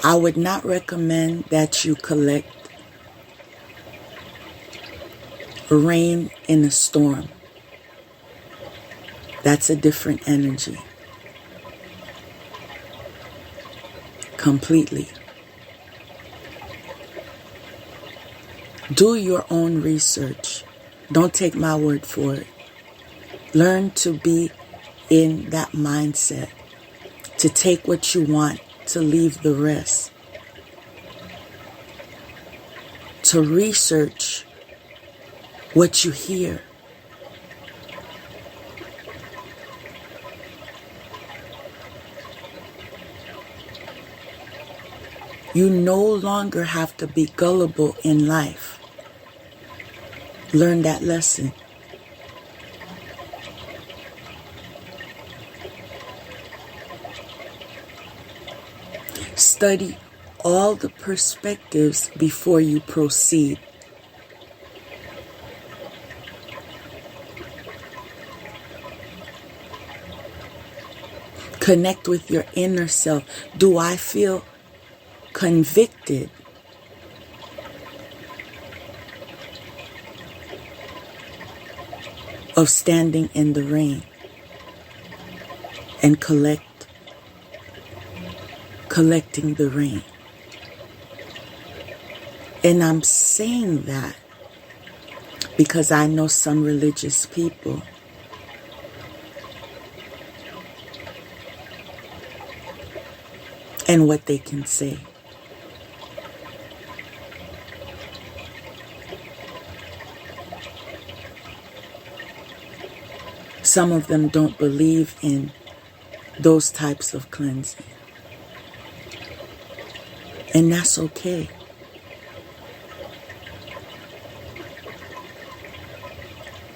I would not recommend that you collect rain in a storm. That's a different energy. Completely. Do your own research. Don't take my word for it. Learn to be in that mindset, to take what you want, to leave the rest. To research what you hear. You no longer have to be gullible in life. Learn that lesson. Study all the perspectives before you proceed. Connect with your inner self. Do I feel convicted of standing in the rain and collecting the rain? And I'm saying that because I know some religious people and what they can say. Some of them don't believe in those types of cleansing. And that's okay.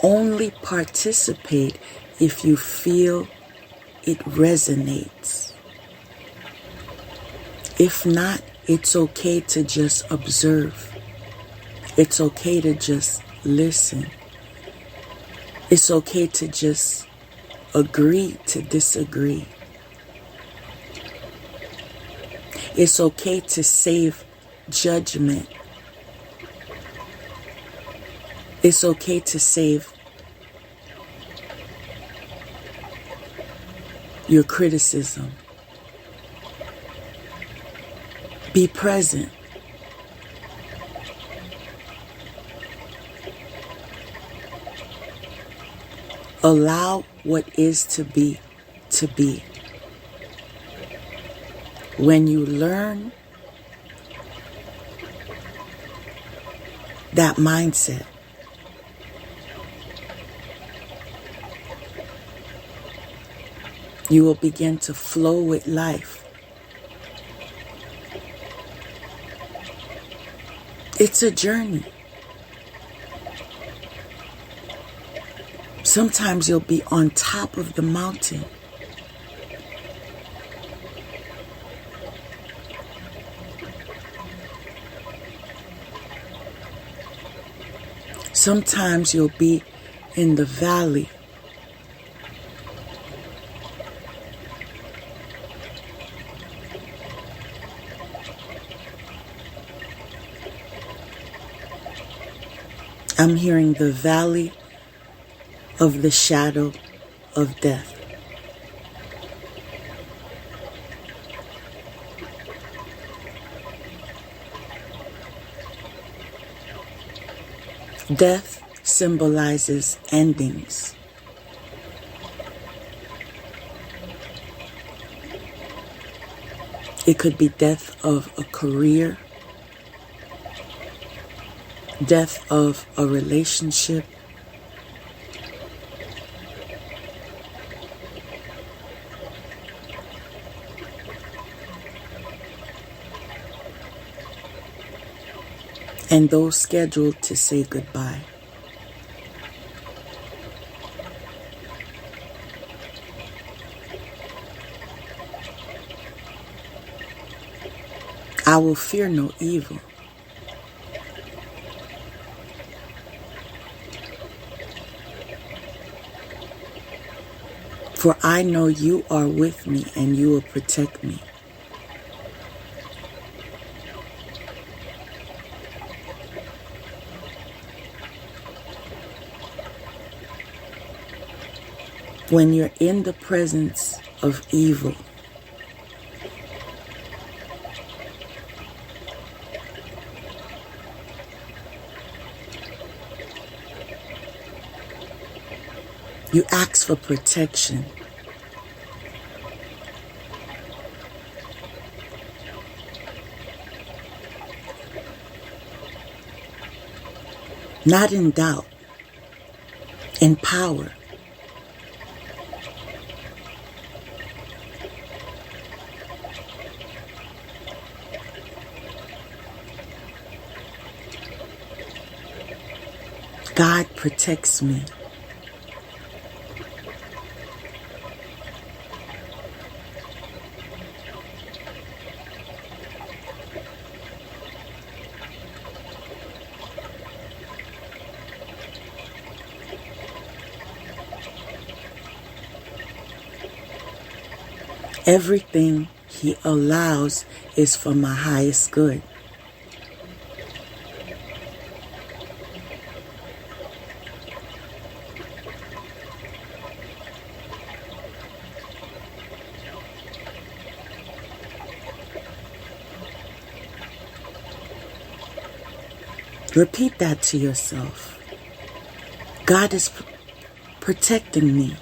Only participate if you feel it resonates. If not, it's okay to just observe. It's okay to just listen. It's okay to just agree to disagree. It's okay to save judgment. It's okay to save your criticism. Be present. Allow what is to be to be. When you learn that mindset, you will begin to flow with life. It's a journey. Sometimes you'll be on top of the mountain. Sometimes you'll be in the valley. I'm hearing the valley of the shadow of death. Death symbolizes endings. It could be death of a career, death of a relationship, and those scheduled to say goodbye. I will fear no evil. For I know you are with me and you will protect me. When you're in the presence of evil, you ask for protection. Not in doubt, in power. God protects me. Everything He allows is for my highest good. Repeat that to yourself. God is protecting me.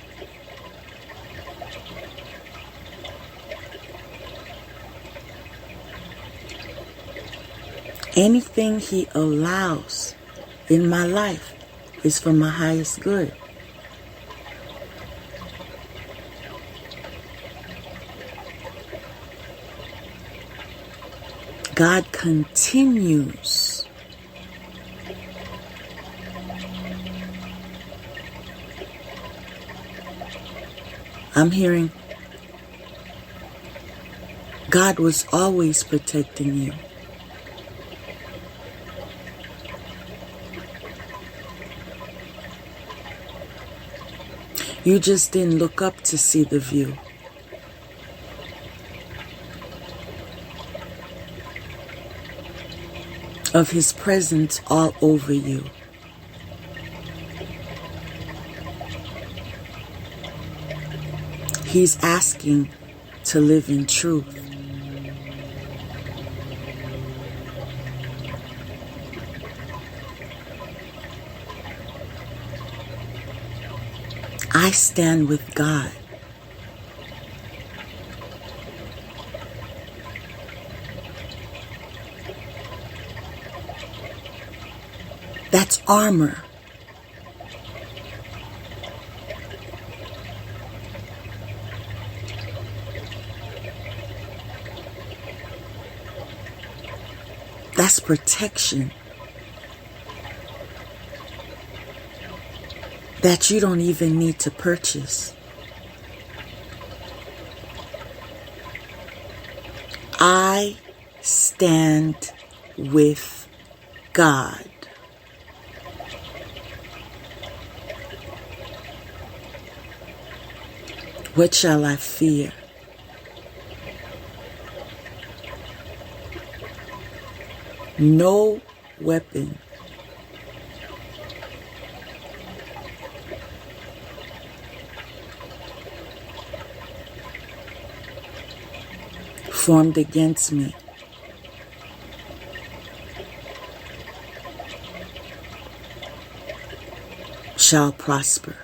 Anything He allows in my life is for my highest good. God continues I'm hearing God was always protecting you. You just didn't look up to see the view. Of His presence all over you. He's asking to live in truth. I stand with God. That's armor. That's protection. That you don't even need to purchase. I stand with God. What shall I fear? No weapon formed against me shall prosper.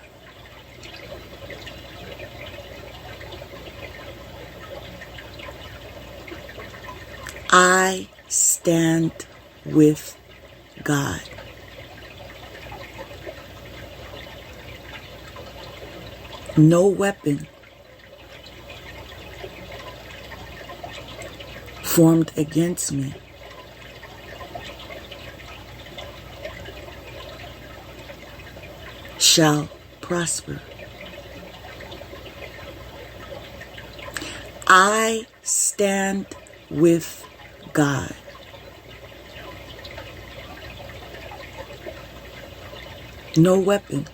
I stand with God. No weapon formed against me shall prosper. I stand with God. No weapon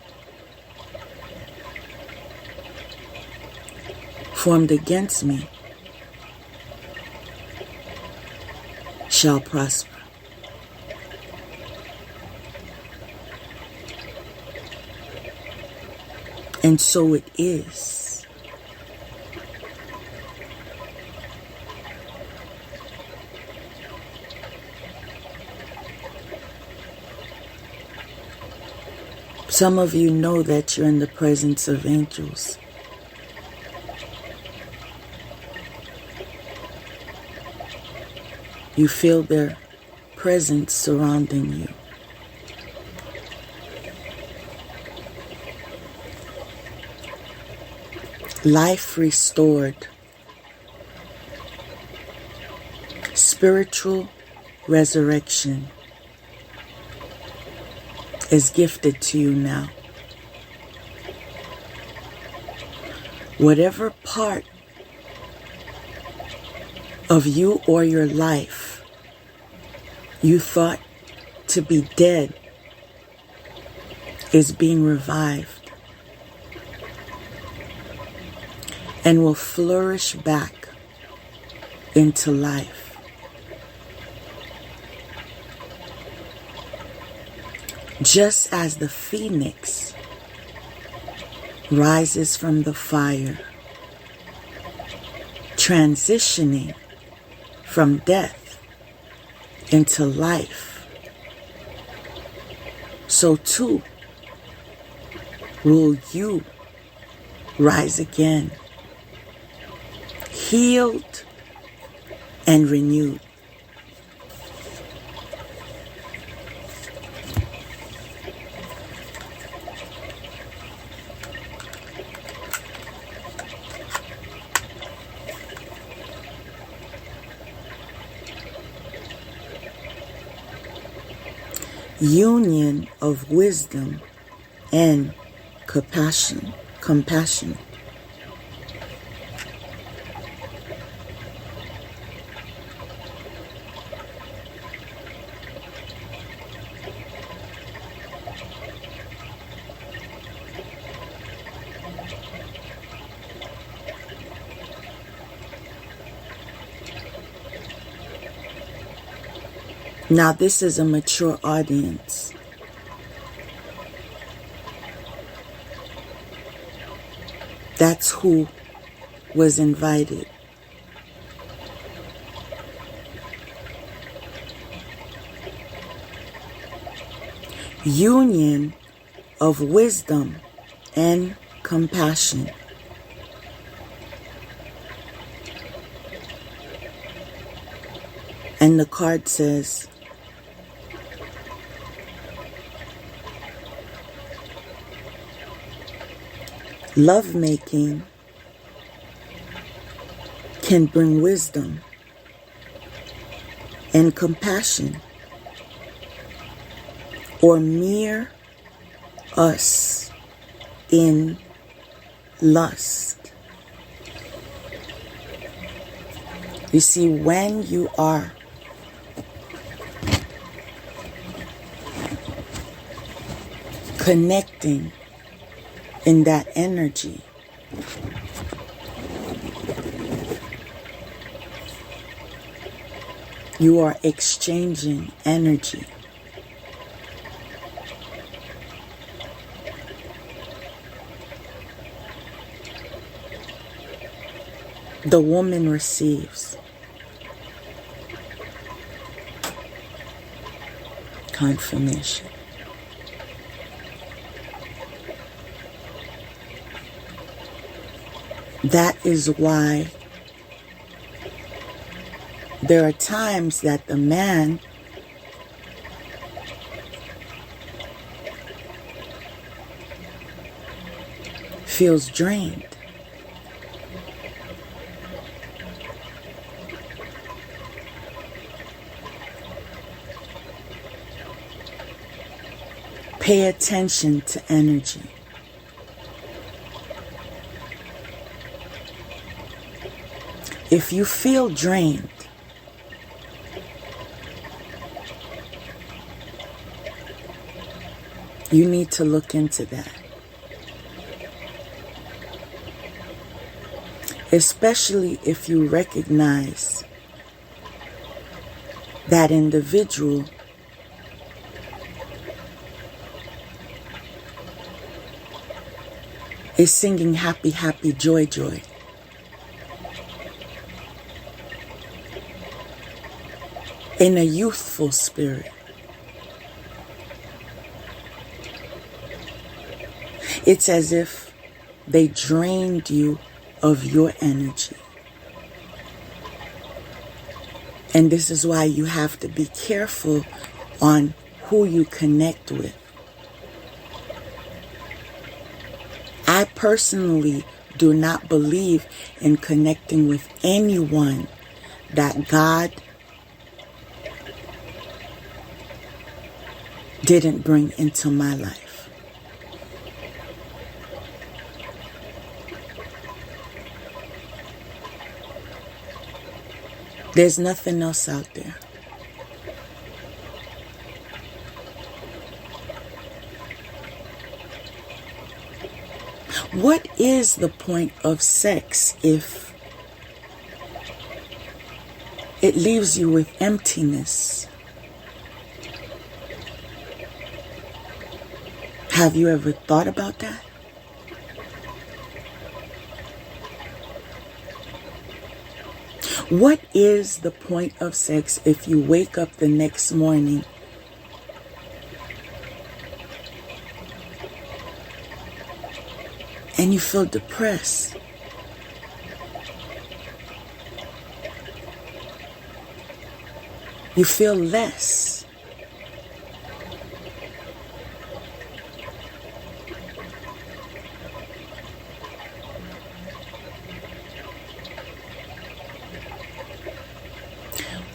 formed against me shall prosper. And so it is. Some of you know that you're in the presence of angels. You feel their presence surrounding you. Life restored. Spiritual resurrection is gifted to you now. Whatever part of you or your life you thought to be dead is being revived. and will flourish back into life. Just as the phoenix rises from the fire, transitioning from death into life, so too will you rise again, healed and renewed. Union of wisdom and compassion. Now, this is a mature audience. That's who was invited. Union of wisdom and compassion. And the card says, lovemaking can bring wisdom and compassion, or mere us in lust. You see, when you are connecting in that energy, you are exchanging energy. The woman receives confirmation. That is why there are times that the man feels drained. Pay attention to energy. If you feel drained, you need to look into that. Especially if you recognize that individual is singing happy, happy, joy, joy. In a youthful spirit. It's as if they drained you of your energy. And this is why you have to be careful on who you connect with. I personally do not believe in connecting with anyone that God didn't bring into my life. There's nothing else out there. What is the point of sex if it leaves you with emptiness? Have you ever thought about that? What is the point of sex if you wake up the next morning and you feel depressed? You feel less.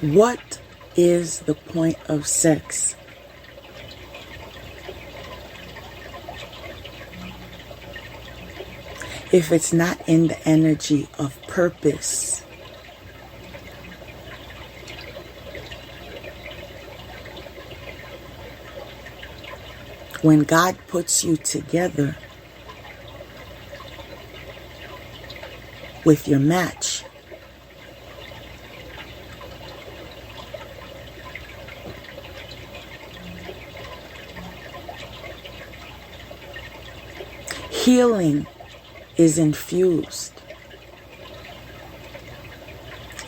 What is the point of sex if it's not in the energy of purpose? When God puts you together with your match, healing is infused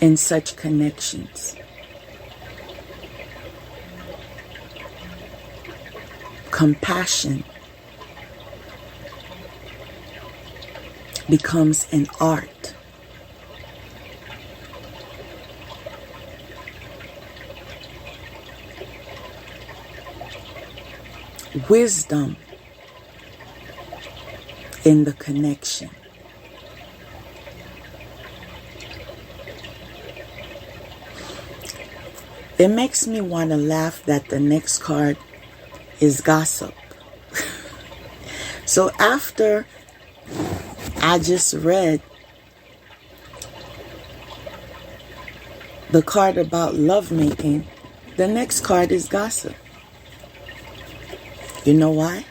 in such connections. Compassion becomes an art. Wisdom in the connection. It makes me want to laugh that the next card is gossip. So after I just read the card about lovemaking, the next card is gossip. You know why?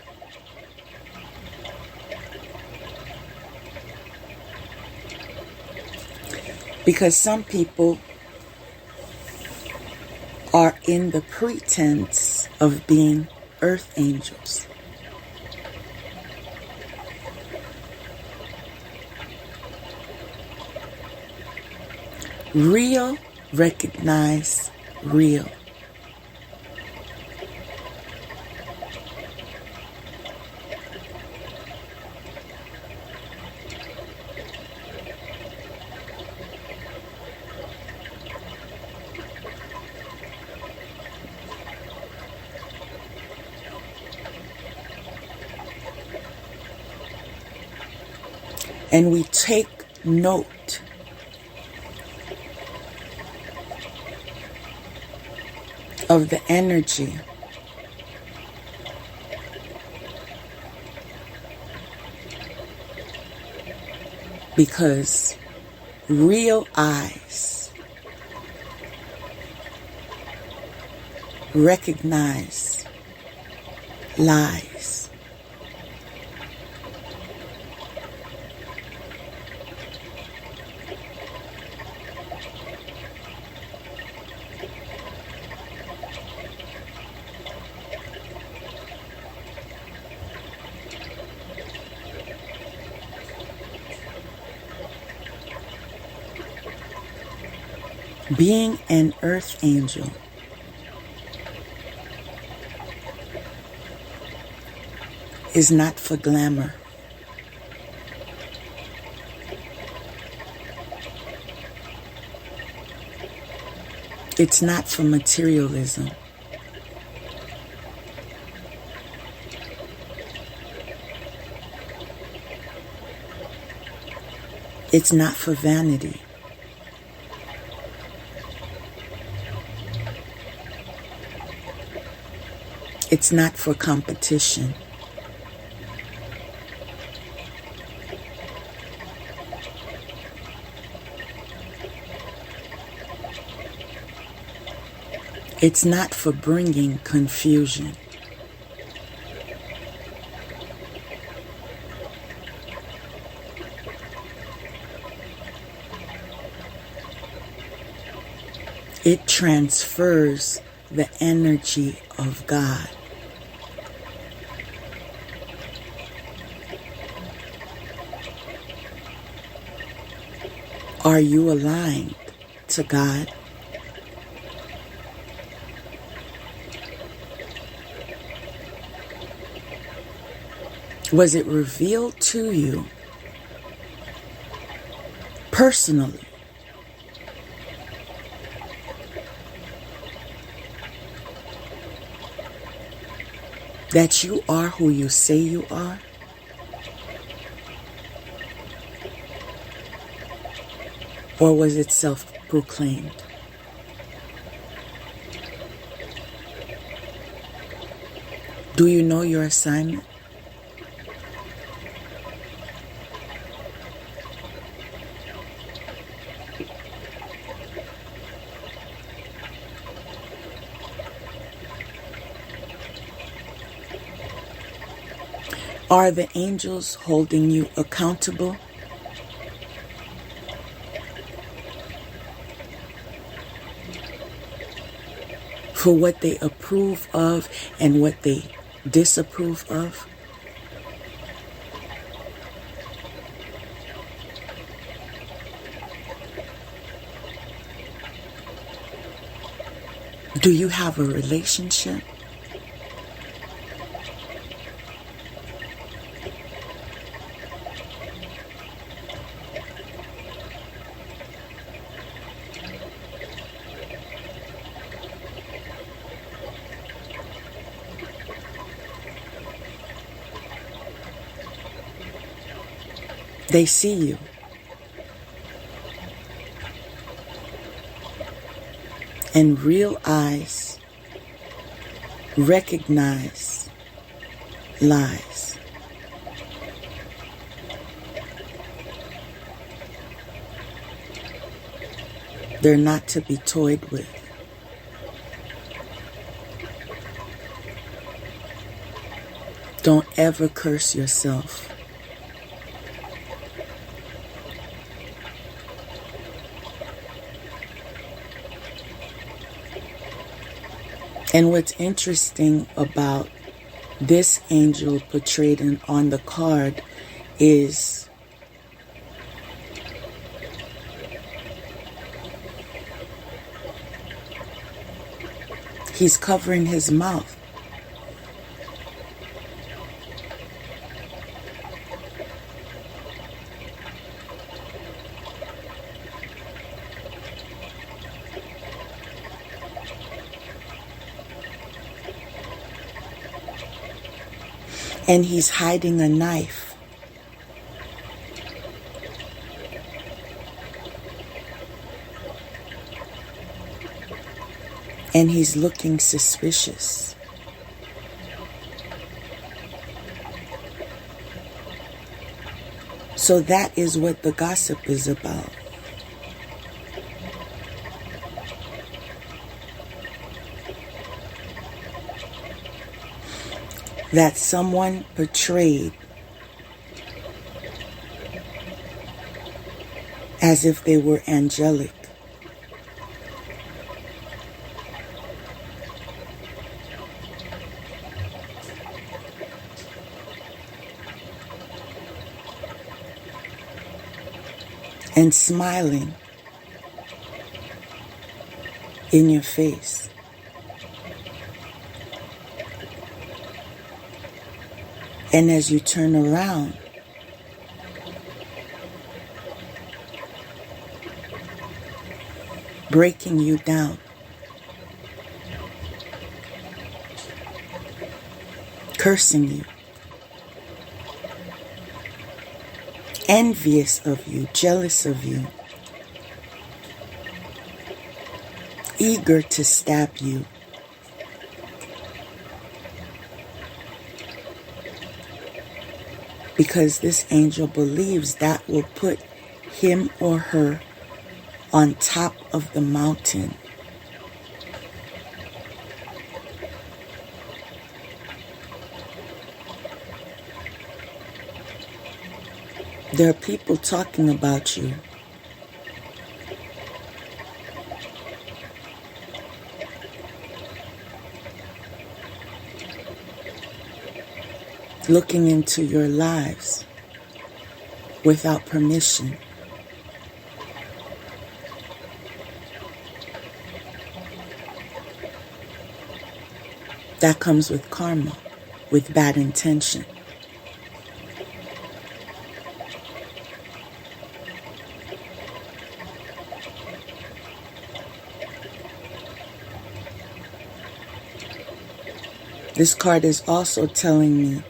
Because some people are in the pretense of being earth angels. Real recognize real. And we take note of the energy because real eyes recognize lies. Being an earth angel is not for glamour. It's not for materialism. It's not for vanity. It's not for competition. It's not for bringing confusion. It transfers the energy of God. Are you aligned to God? Was it revealed to you personally that you are who you say you are? Or was it self-proclaimed? Do you know your assignment? Are the angels holding you accountable? For what they approve of and what they disapprove of? Do you have a relationship? They see you. And real eyes recognize lies. They're not to be toyed with. Don't ever curse yourself. And what's interesting about this angel portrayed on the card is he's covering his mouth. And he's hiding a knife. And he's looking suspicious. So that is what the gossip is about. That someone portrayed as if they were angelic. And smiling in your face. And as you turn around, breaking you down, cursing you, envious of you, jealous of you, eager to stab you. Because this angel believes that will put him or her on top of the mountain. There are people talking about you. looking into your lives without permission. That comes with karma, with bad intention. This card is also telling me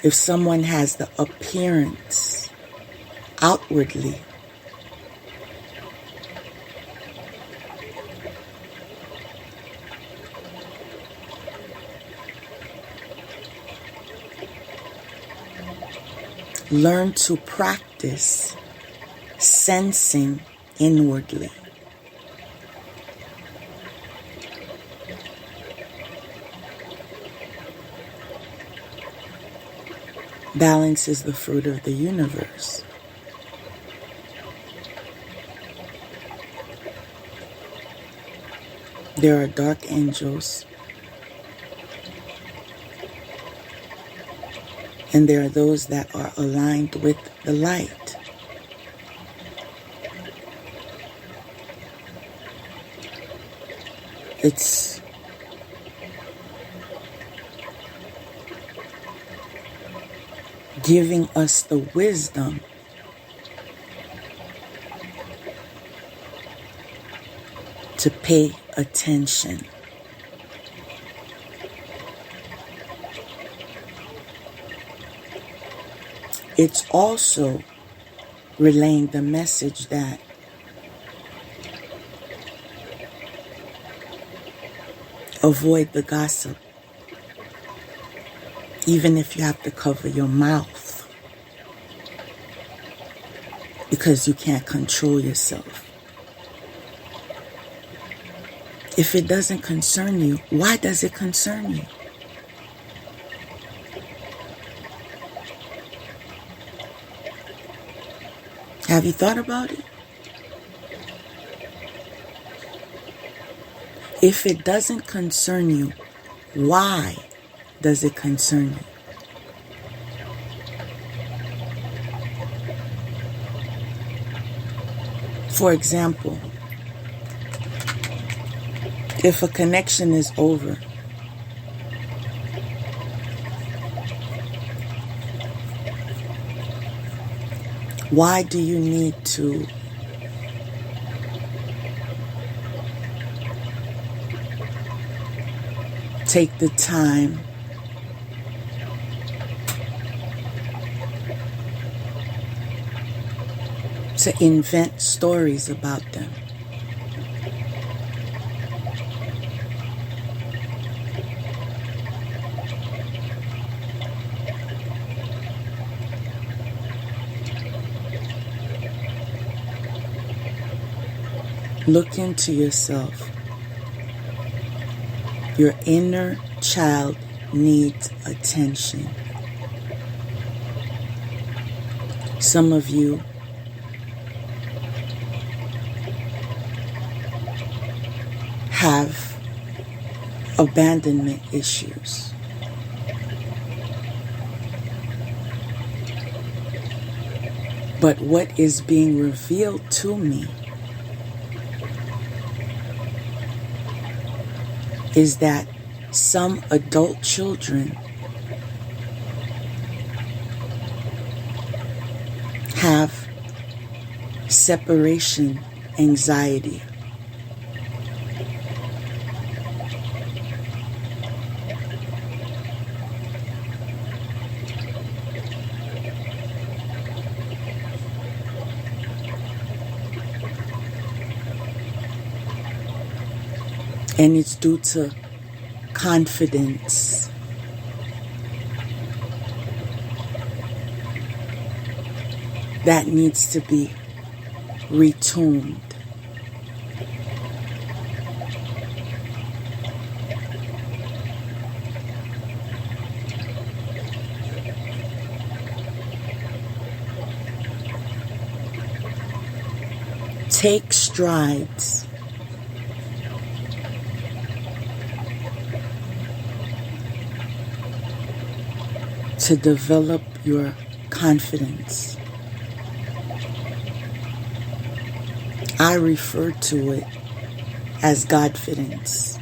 if someone has the appearance outwardly learn to practice sensing inwardly. Balance is the fruit of the universe. There are dark angels, and there are those that are aligned with the light. It's giving us the wisdom to pay attention. It's also relaying the message that avoid the gossip, even if you have to cover your mouth, because you can't control yourself. If it doesn't concern you, why does it concern you? Have you thought about it? If it doesn't concern you, why does it concern you? For example, if a connection is over, why do you need to take the time to invent stories about them? Look into yourself. Your inner child needs attention. Some of you have abandonment issues. But what is being revealed to me is that some adult children have separation anxiety. And it's due to confidence. That needs to be retuned. Take strides. to develop your confidence. I refer to it as Godfidence,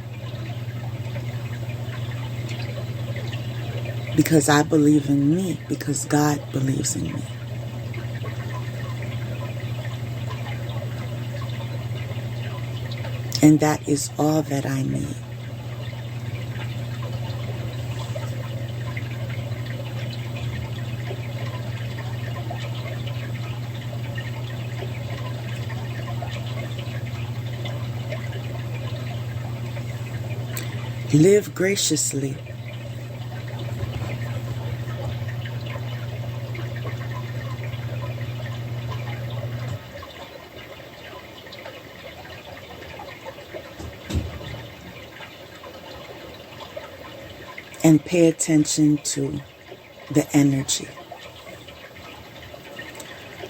because I believe in me, because God believes in me. And that is all that I need. Live graciously. And pay attention to the energy.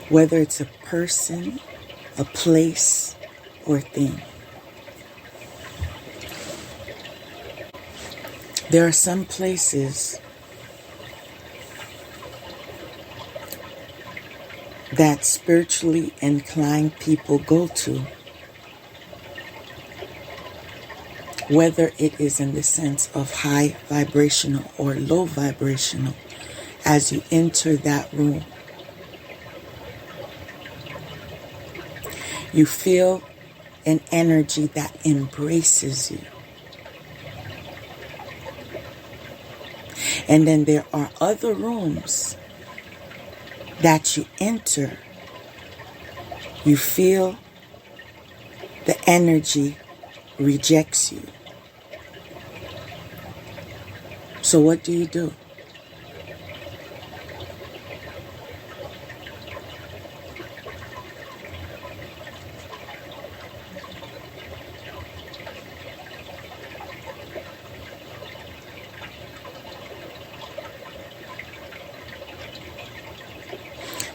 Whether it's a person, a place, or thing. There are some places that spiritually inclined people go to, whether it is in the sense of high vibrational or low vibrational. As you enter that room, you feel an energy that embraces you. And then there are other rooms that you enter. You feel the energy rejects you. So what do?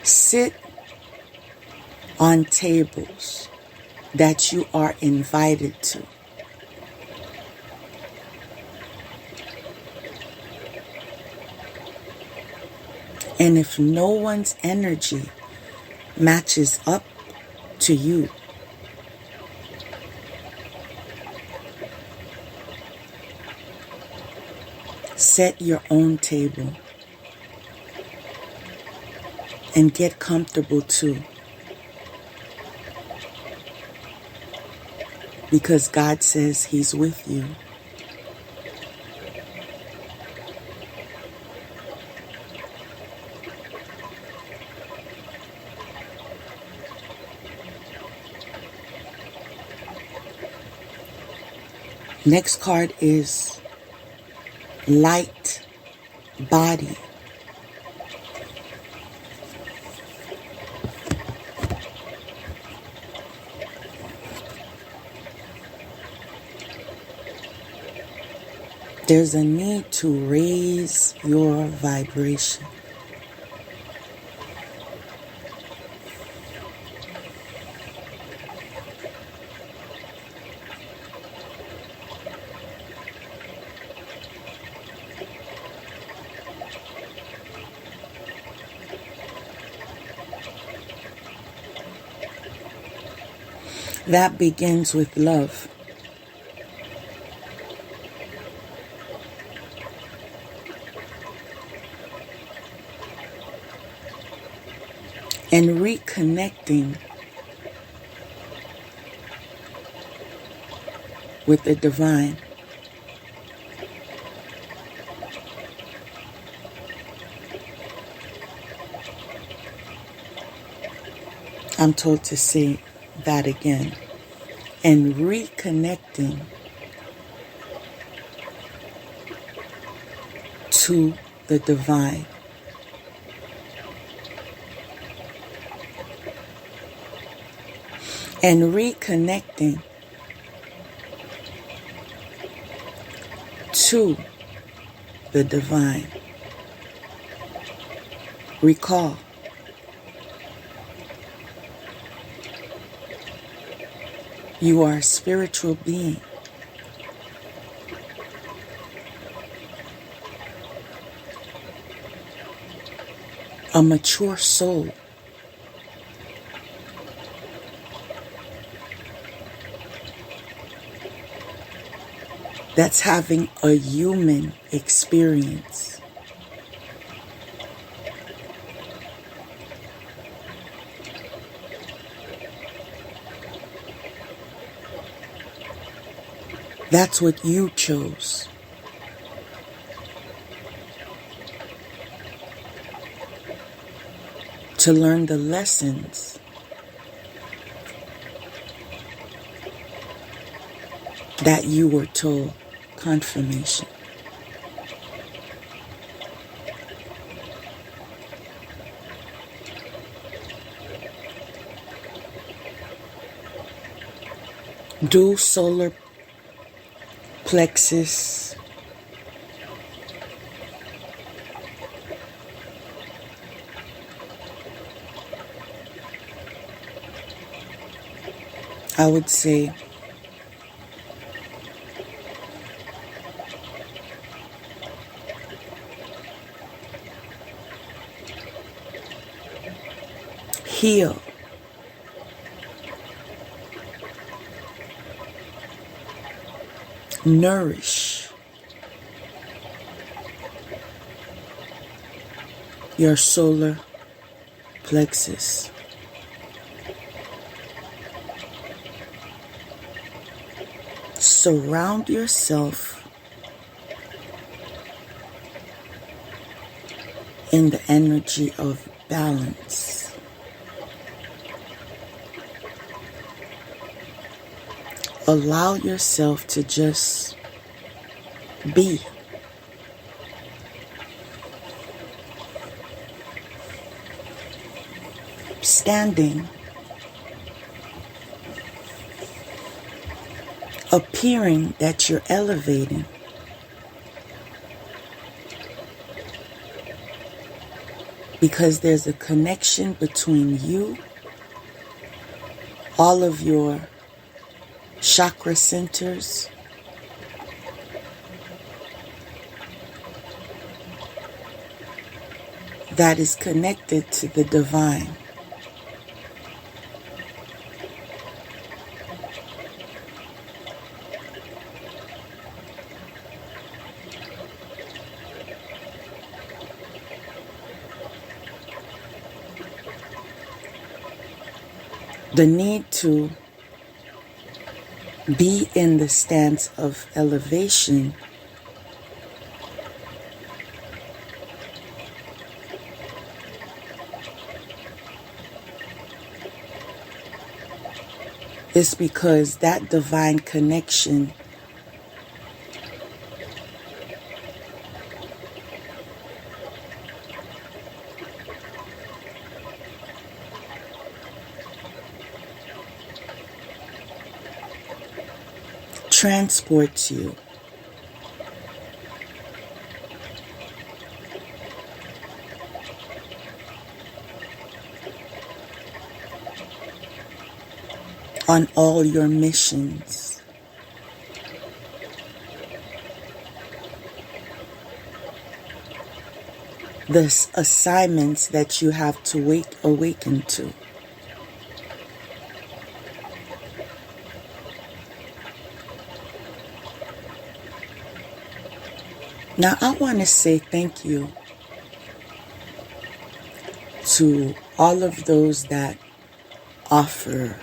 Sit on tables that you are invited to. And if no one's energy matches up to you, set your own table and get comfortable too. Because God says He's with you. Next card is light body. There's a need to raise your vibration. That begins with love. And reconnecting with the divine. I'm told to say that again. And reconnecting to the divine. And reconnecting to the divine. Recall. You are a spiritual being. a mature soul that's having a human experience. That's what you chose. To learn the lessons that you were told. Confirmation. Do solar plexus, I would say heal. Nourish your solar plexus. Surround yourself in the energy of balance. Allow yourself to just be. Standing, appearing that you're elevating. Because there's a connection between you, all of your chakra centers, that is connected to the divine. The need to be in the stance of elevation is because that divine connection transports you on all your missions. The assignments that you have to awaken to. Now, I want to say thank you to all of those that offer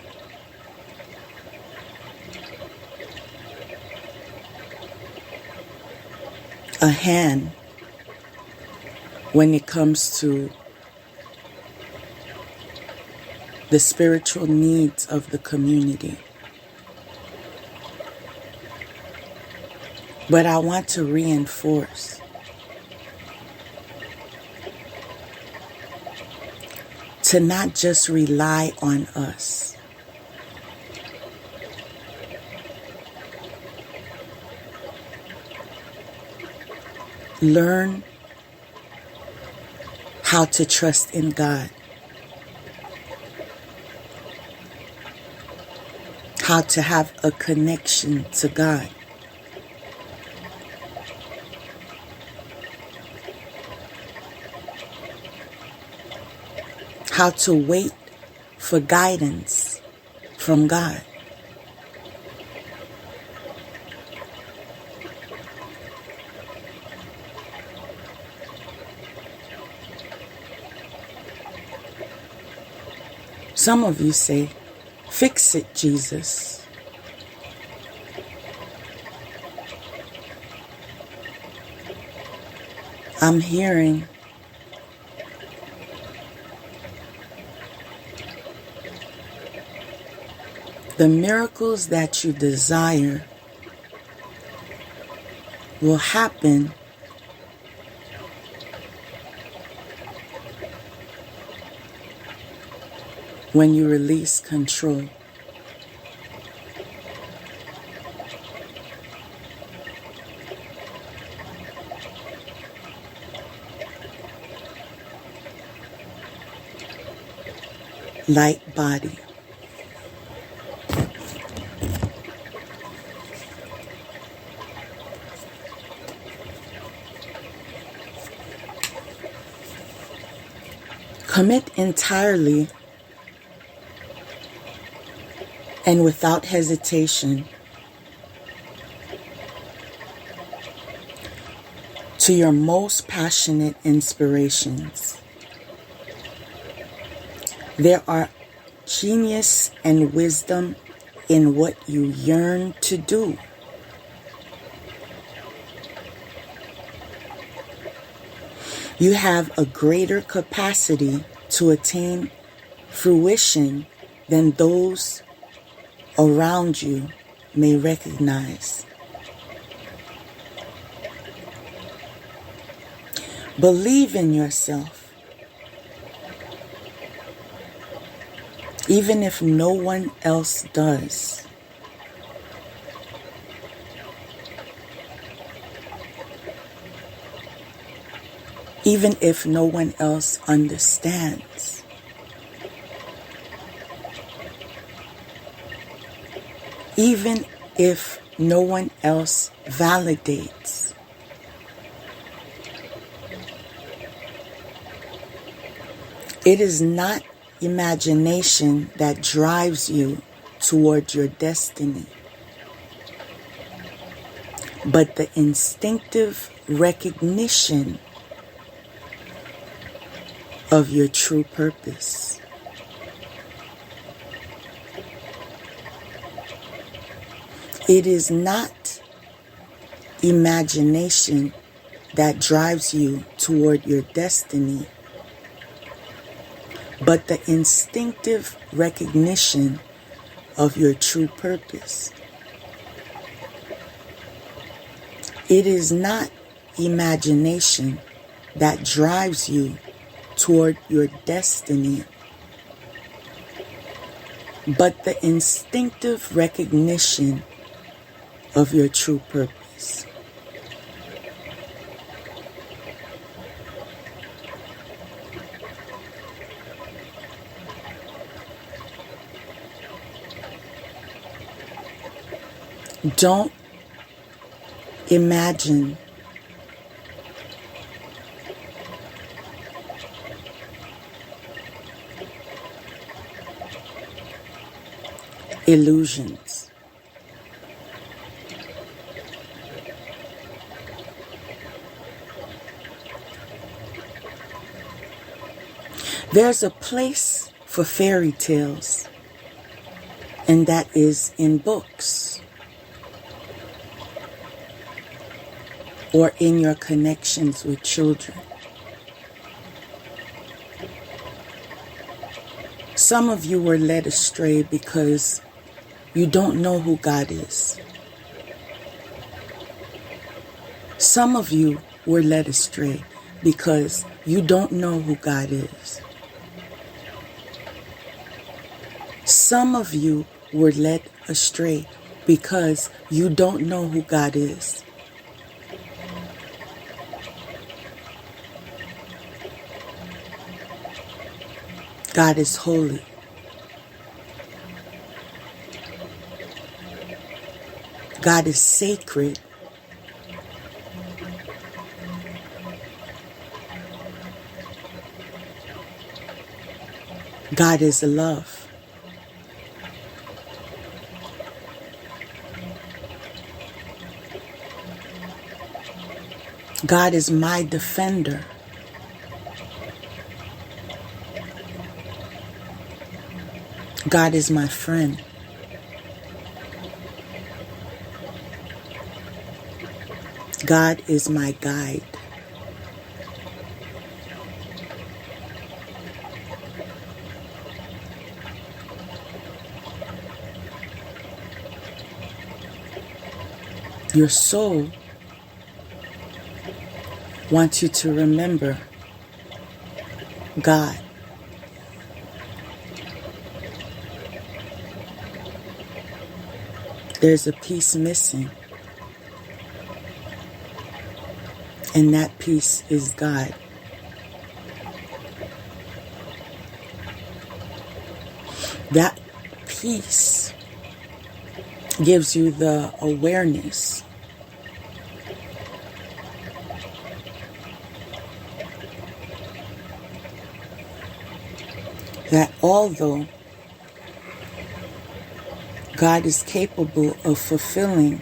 a hand when it comes to the spiritual needs of the community. But I want to reinforce to not just rely on us. Learn how to trust in God. How to have a connection to God. how to wait for guidance from God. Some of you say, "Fix it, Jesus." I'm hearing the miracles that you desire will happen when you release control. Light body. Commit entirely and without hesitation to your most passionate inspirations. There are genius and wisdom in what you yearn to do. You have a greater capacity to attain fruition than those around you may recognize. Believe in yourself, even if no one else does. Even if no one else understands. Even if no one else validates. It is not imagination that drives you toward your destiny, but the instinctive recognition of your true purpose. It is not imagination that drives you toward your destiny, but the instinctive recognition of your true purpose. It is not imagination that drives you toward your destiny, but the instinctive recognition of your true purpose. Don't imagine illusions. There's a place for fairy tales, and that is in books or in your connections with children. Some of you were led astray because you don't know who God is. Some of you were led astray because you don't know who God is. Some of you were led astray because you don't know who God is. God is holy. God is sacred. God is love. God is my defender. God is my friend. God is my guide. Your soul wants you to remember God. There's a piece missing, and that piece is God. That piece gives you the awareness that although God is capable of fulfilling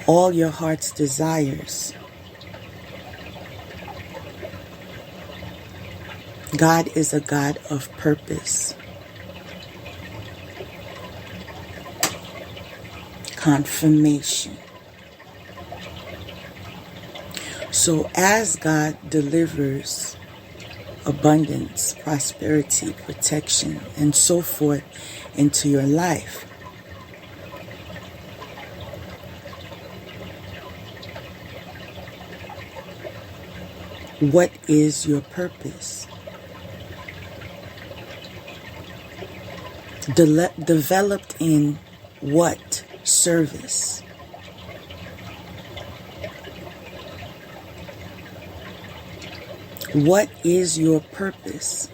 all your heart's desires, God is a God of purpose, confirmation. So as God delivers abundance, prosperity, protection, and so forth into your life, what is your purpose? Developed in what service? What is your purpose?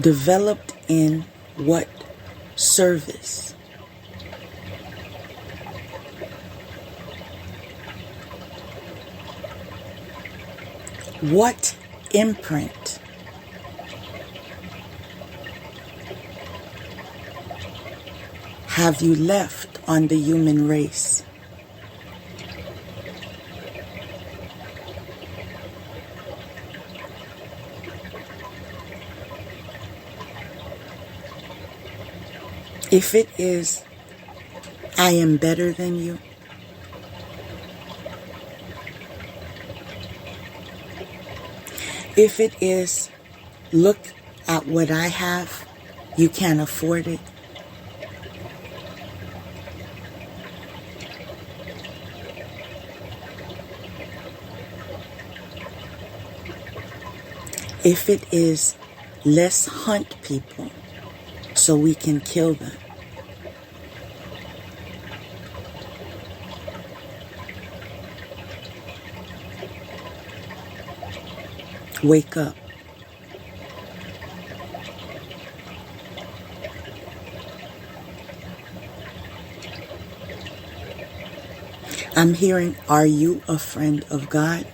Developed in what service? What imprint have you left on the human race? If it is, I am better than you, if it is, look at what I have, you can't afford it, if it is, let's hunt people so we can kill them, wake up. I'm hearing, are you a friend of God?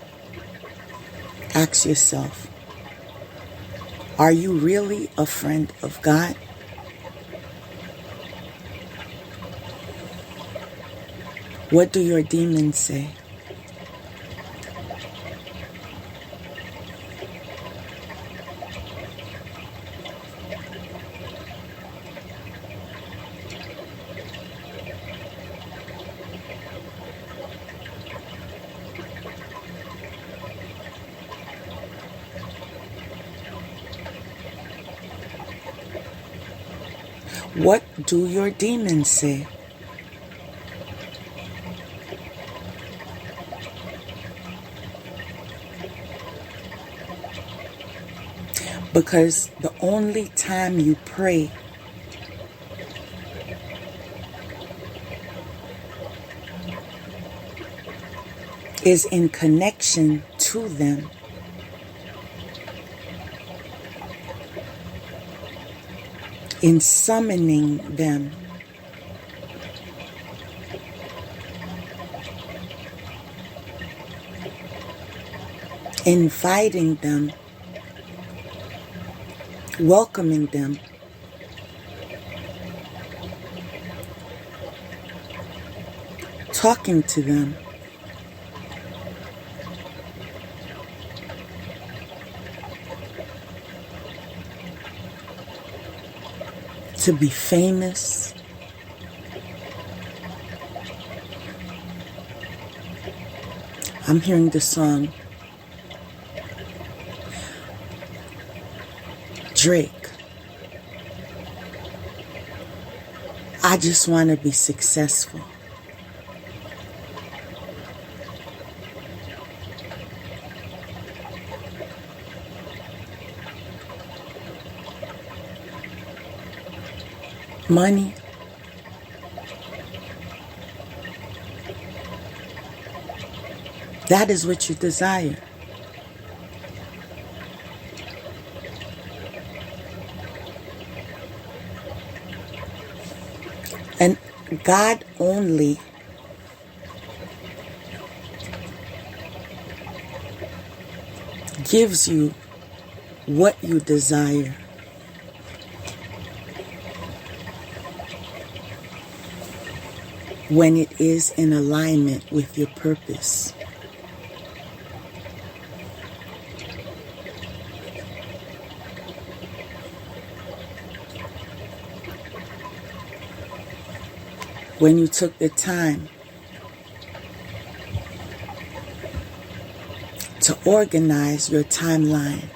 Ask yourself, are you really a friend of God? What do your demons say? What do your demons say? Because the only time you pray is in connection to them. In summoning them. Inviting them welcoming them, talking to them, to be famous, I'm hearing the song Drake. I just want to be successful. Money, that is what you desire. And God only gives you what you desire. When it is in alignment with your purpose. When you took the time to organize your timeline.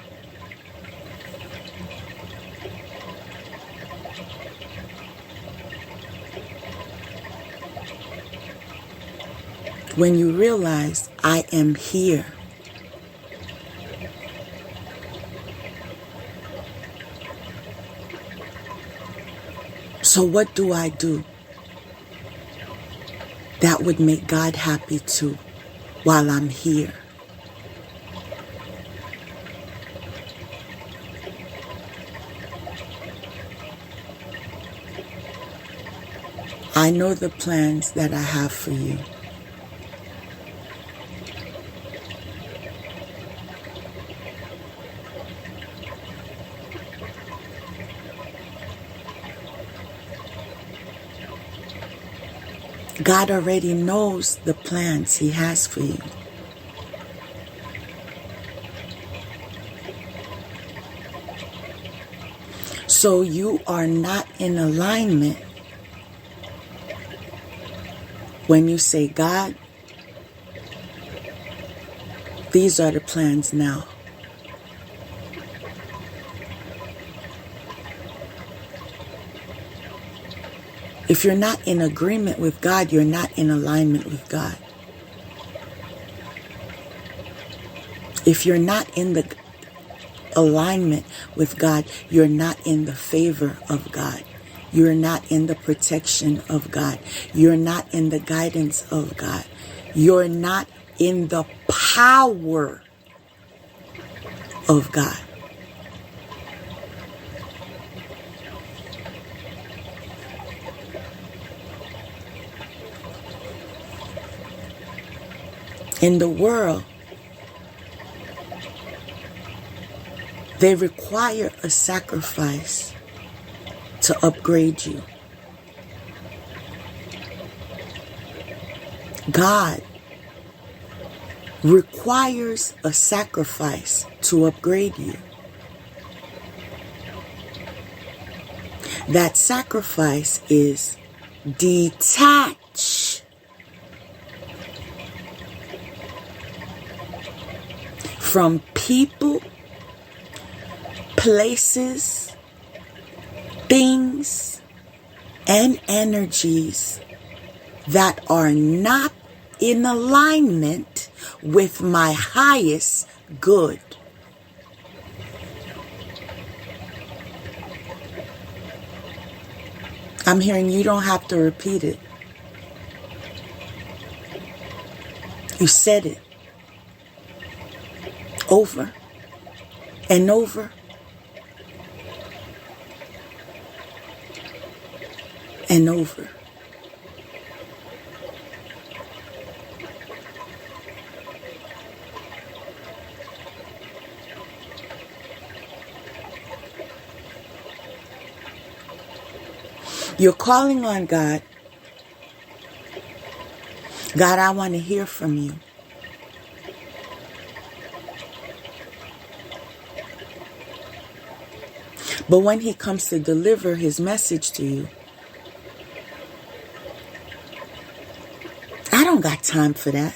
When you realize, I am here. So what do I do that would make God happy too while I'm here? I know the plans that I have for you. God already knows the plans He has for you. So you are not in alignment when you say, God, these are the plans now. If you're not in agreement with God, you're not in alignment with God. If you're not in the alignment with God, you're not in the favor of God. You're not in the protection of God. You're not in the guidance of God. You're not in the power of God. In the world, they require a sacrifice to upgrade you. God requires a sacrifice to upgrade you. That sacrifice is detach from people, places, things, and energies that are not in alignment with my highest good. I'm hearing you don't have to repeat it. You said it over and over and over. You're calling on God. God, I want to hear from you. But when he comes to deliver his message to you, I don't got time for that.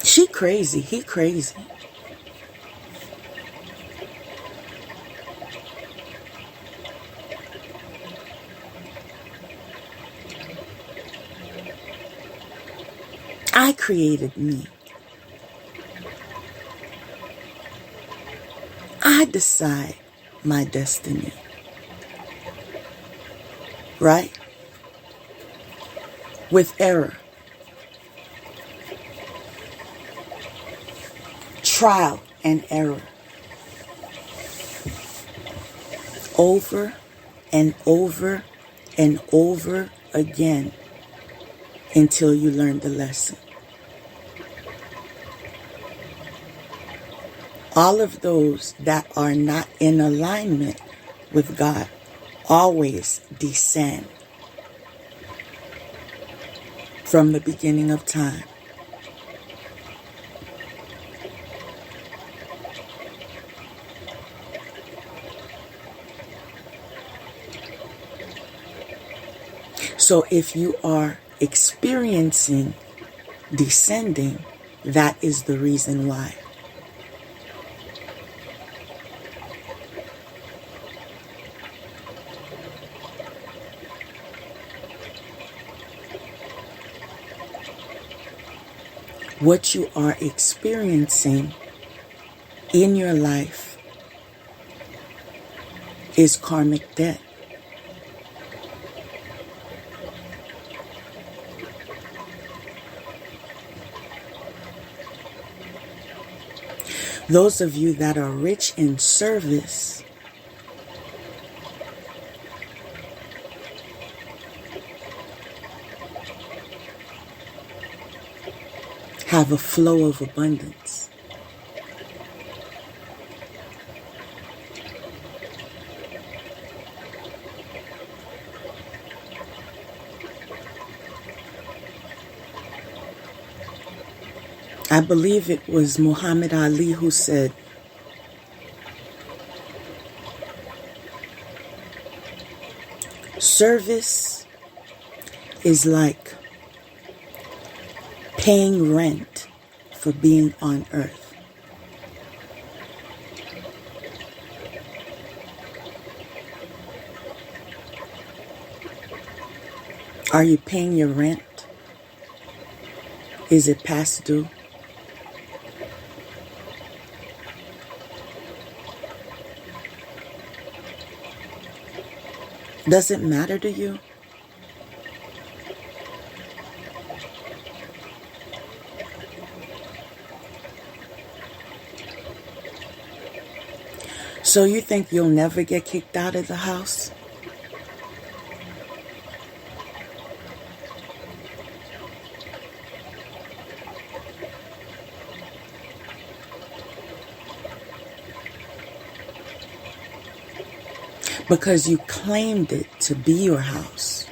She crazy. He crazy. I created me. I decide my destiny. Right? With error. Trial and error. Over and over and over again until you learn the lesson. All of those that are not in alignment with God always descend from the beginning of time. So if you are experiencing descending, that is the reason why. What you are experiencing in your life is karmic debt. Those of you that are rich in service have a flow of abundance. I believe it was Muhammad Ali who said, service is like paying rent for being on earth. Are you paying your rent? Is it past due? Does it matter to you? So you think you'll never get kicked out of the house? Because you claimed it to be your house.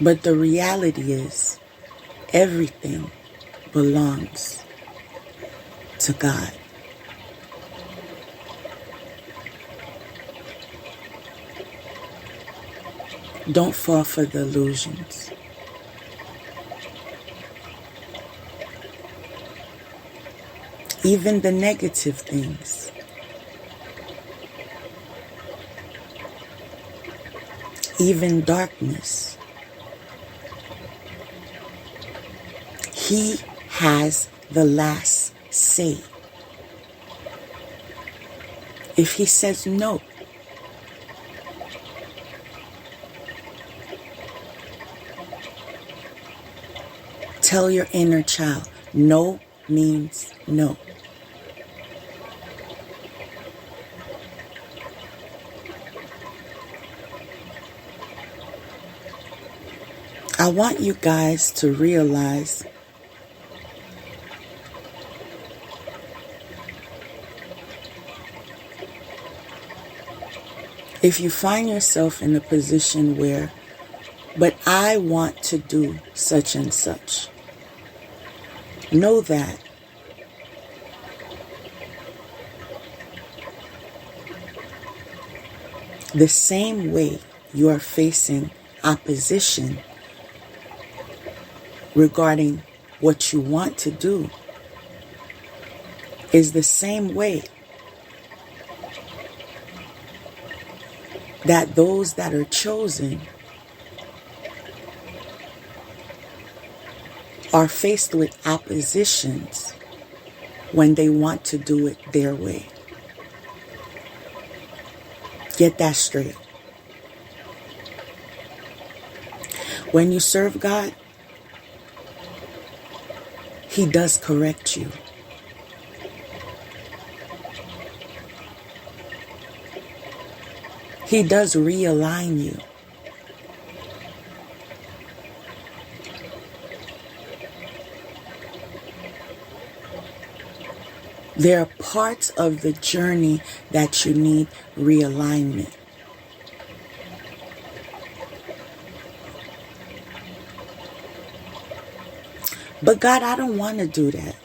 But the reality is, everything belongs to God. Don't fall for the illusions. Even the negative things. Even darkness. He has the last say. If he says no, tell your inner child, no means no. I want you guys to realize if you find yourself in a position where, but I want to do such and such, know that the same way you are facing opposition regarding what you want to do is the same way that those that are chosen are faced with oppositions when they want to do it their way. Get that straight. When you serve God, He does correct you. He does realign you. There are parts of the journey that you need realignment. But God, I don't want to do that.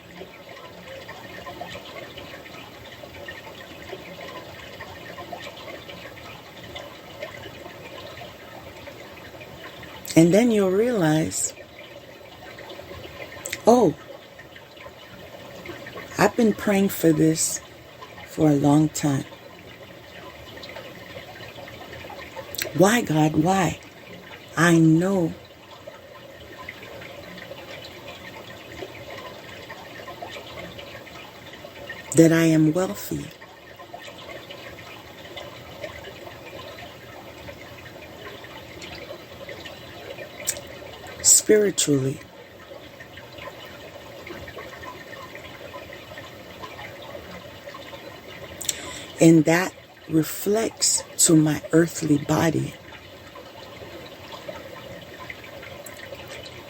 And then you'll realize, oh, I've been praying for this for a long time. Why, God? Why? I know that I am wealthy. Spiritually. And that reflects to my earthly body.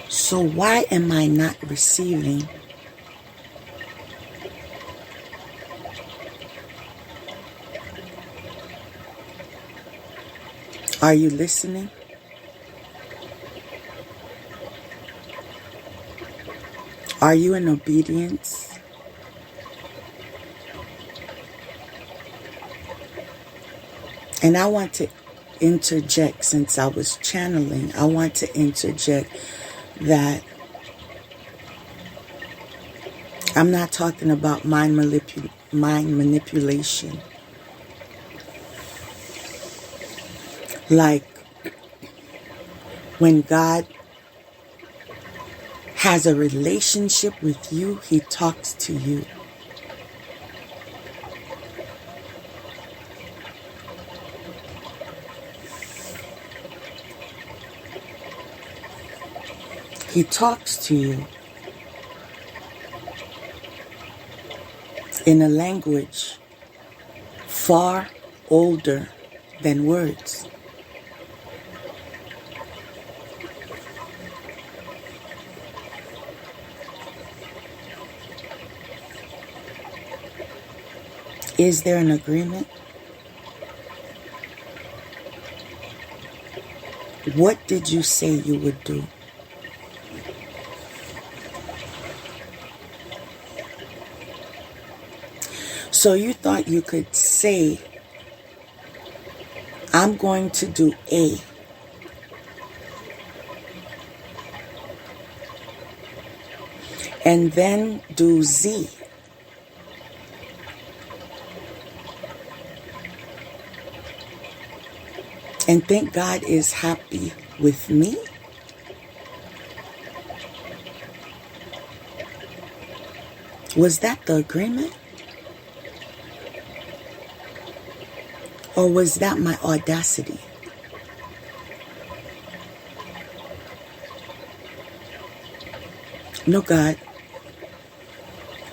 So why am I not receiving? Are you listening? Are you in obedience? And I want to interject, since I was channeling, I want to interject that I'm not talking about mind manipulation. Like when God has a relationship with you, He talks to you. He talks to you in a language far older than words. Is there an agreement? What did you say you would do? So you thought you could say, I'm going to do A. And then do Z. And think God is happy with me? Was that the agreement? Or was that my audacity? No, God.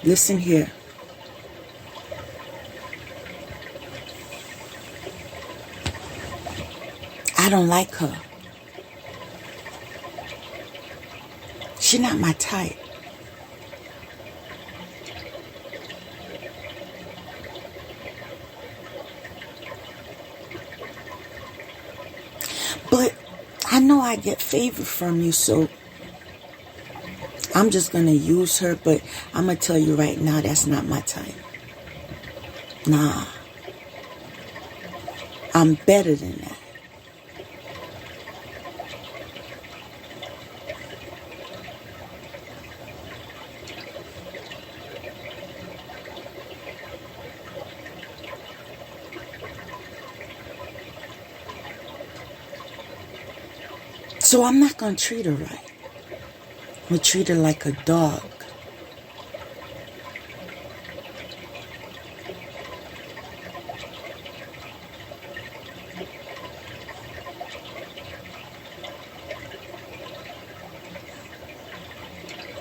Listen here. I don't like her. She's not my type. But I know I get favor from you, so I'm just going to use her. But I'm going to tell you right now, that's not my type. Nah. I'm better than that. So I'm not going to treat her right. I'm going to treat her like a dog.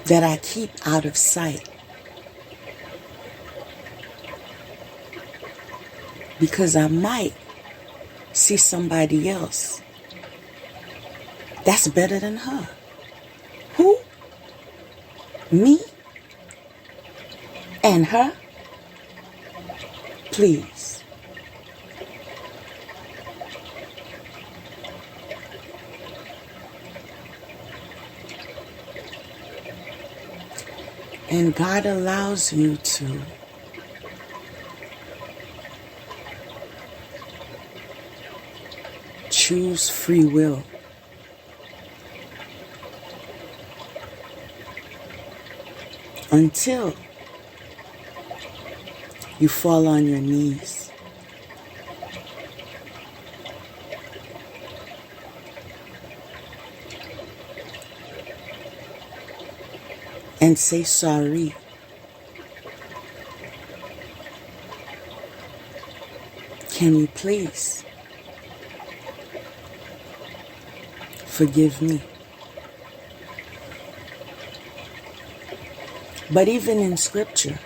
That I keep out of sight. Because I might see somebody else that's better than her. Who? Me? And her? Please. And God allows you to choose free will. Until you fall on your knees. And say sorry. Can you please forgive me? But even in scripture,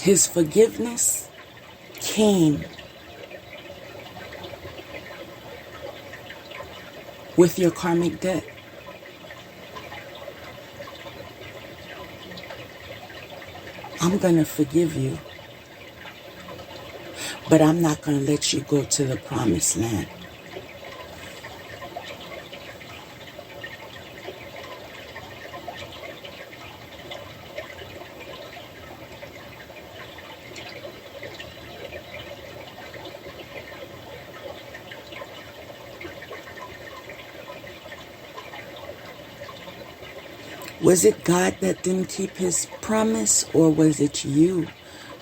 his forgiveness came with your karmic debt. I'm going to forgive you, but I'm not going to let you go to the promised land. Was it God that didn't keep his promise, or was it you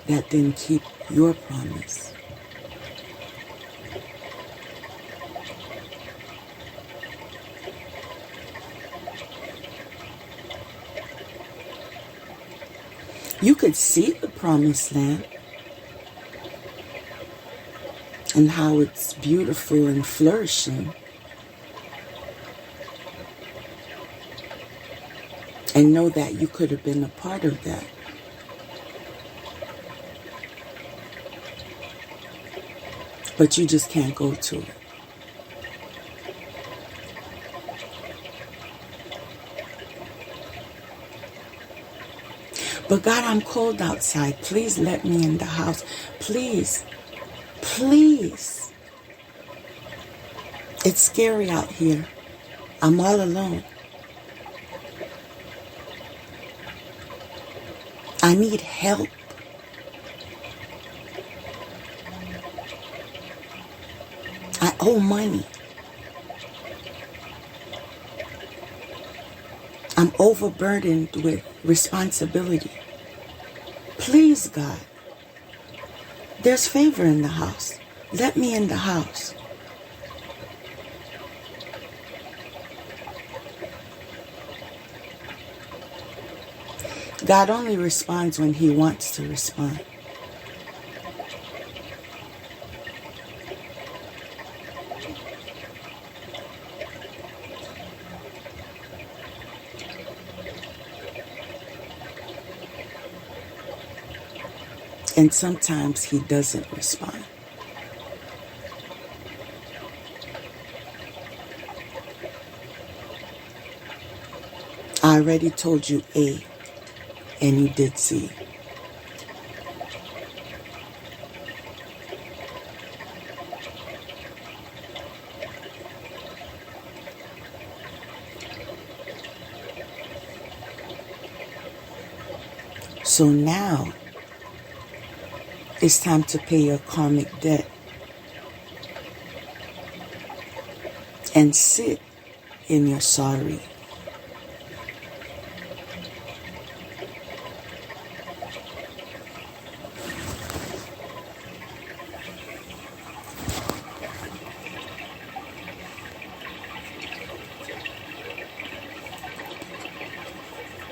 that didn't keep your promise? You could see the promised land and how it's beautiful and flourishing. And know that you could have been a part of that. But you just can't go to it. But God, I'm cold outside. Please let me in the house. Please. Please. It's scary out here. I'm all alone. I need help. I owe money. I'm overburdened with responsibility. Please, God. There's favor in the house. Let me in the house. God only responds when he wants to respond. And sometimes he doesn't respond. I already told you A, and you did C. So now, it's time to pay your karmic debt and sit in your sorry.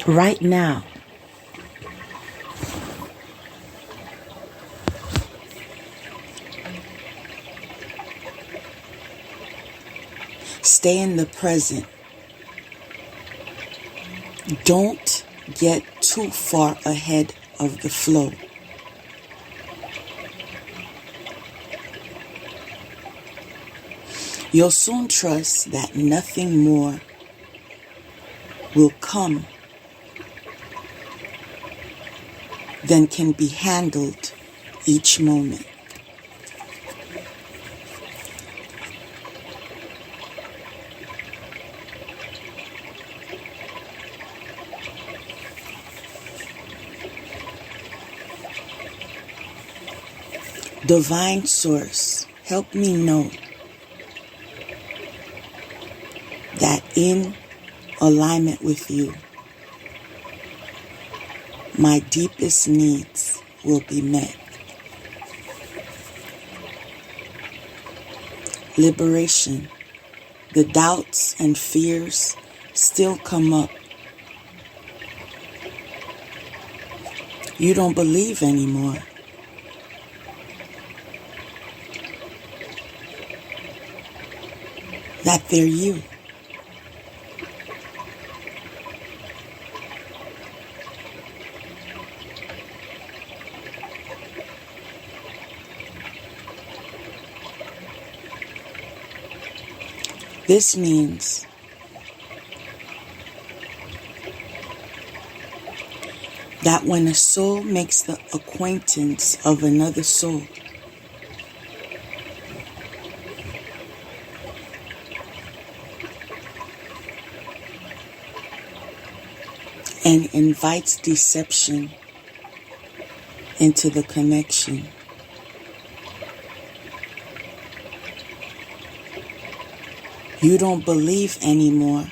Right now, stay in the present. Don't get too far ahead of the flow. You'll soon trust that nothing more will come than can be handled each moment. Divine Source, help me know that in alignment with you, my deepest needs will be met. Liberation. The doubts and fears still come up. You don't believe anymore. That they're you. This means that when a soul makes the acquaintance of another soul, and invites deception into the connection, you don't believe anymore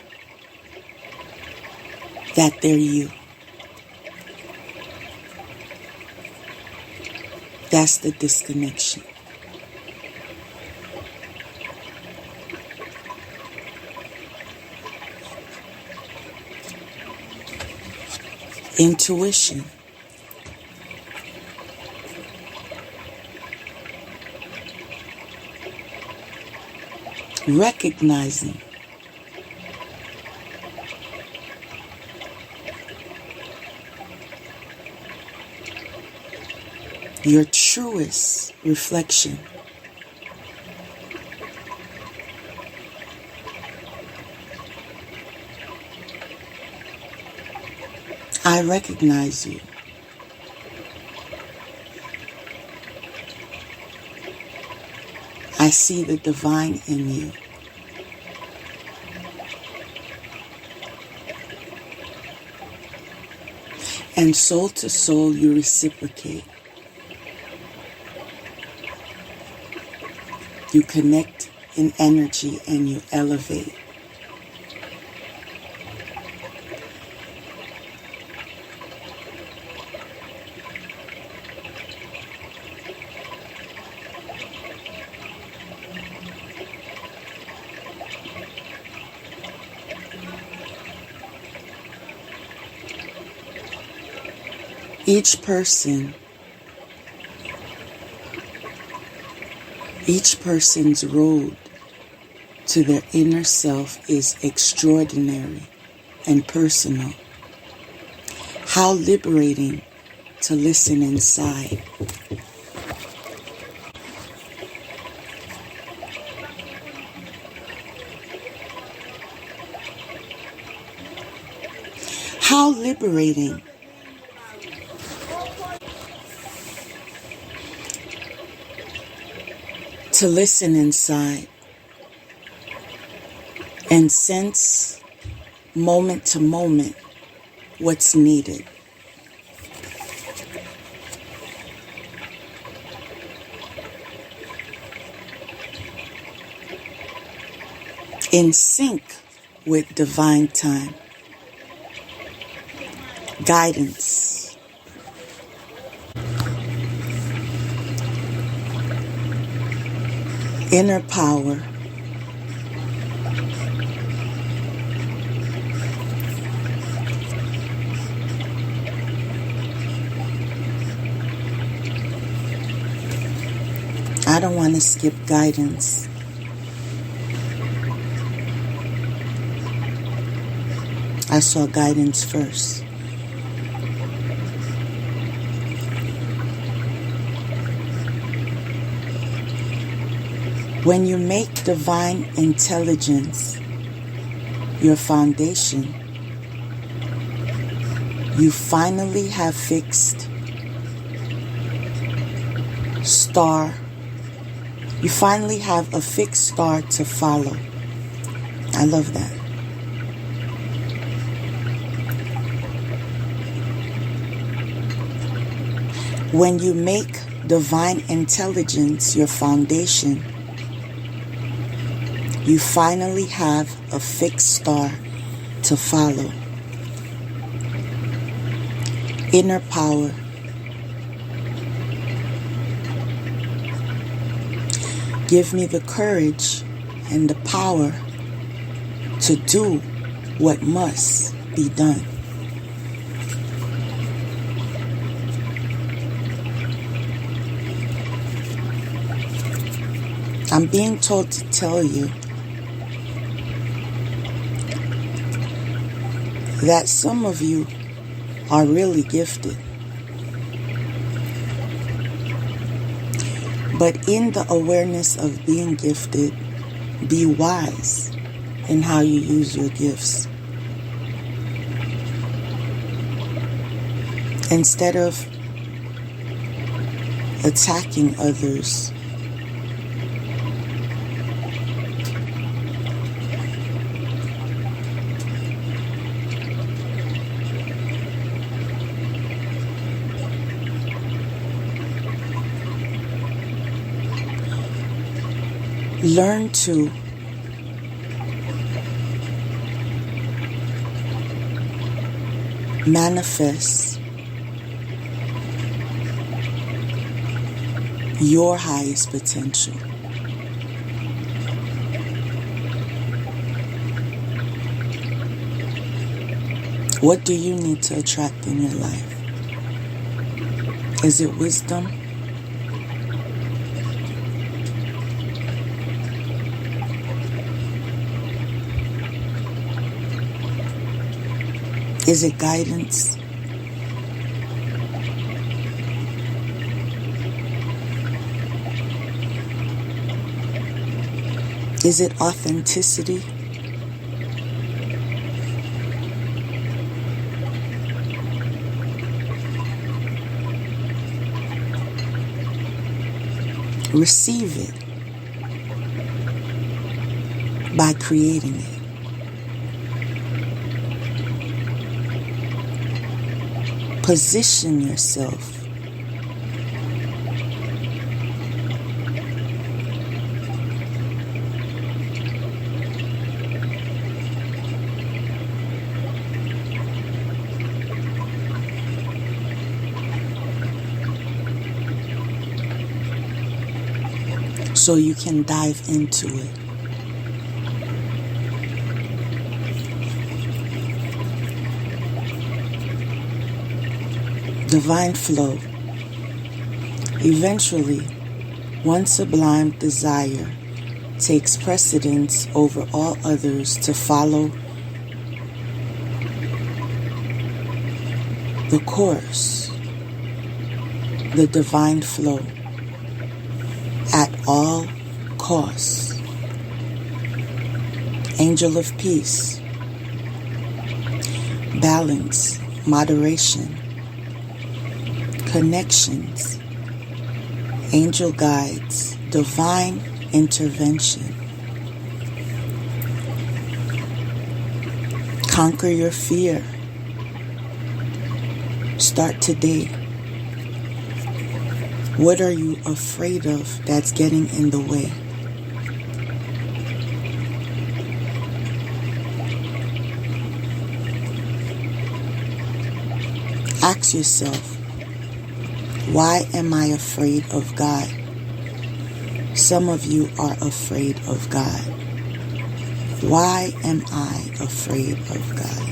that they're you. That's the disconnection. Intuition. Recognizing your truest reflection. I recognize you. I see the divine in you. And soul to soul, you reciprocate. You connect in energy and you elevate. Each person's road to their inner self is extraordinary and personal. How liberating to listen inside. How liberating to listen inside and sense moment to moment what's needed. In sync with divine time, guidance, inner power, I don't want to skip guidance. I saw guidance first. When you make divine intelligence your foundation, you finally have fixed star. You finally have a fixed star to follow. I love that. When you make divine intelligence your foundation, you finally have a fixed star to follow. Inner power. Give me the courage and the power to do what must be done. I'm being told to tell you that some of you are really gifted. But in the awareness of being gifted, be wise in how you use your gifts. Instead of attacking others, learn to manifest your highest potential. What do you need to attract in your life? Is it wisdom? Is it guidance? Is it authenticity? Receive it by creating it. Position yourself so you can dive into it. Divine flow. Eventually, one sublime desire takes precedence over all others to follow the course, the divine flow, at all costs. Angel of peace, balance, moderation, connections, angel guides, divine intervention. Conquer your fear. Start today. What are you afraid of that's getting in the way? Ask yourself, why am I afraid of God? Some of you are afraid of God. Why am I afraid of God?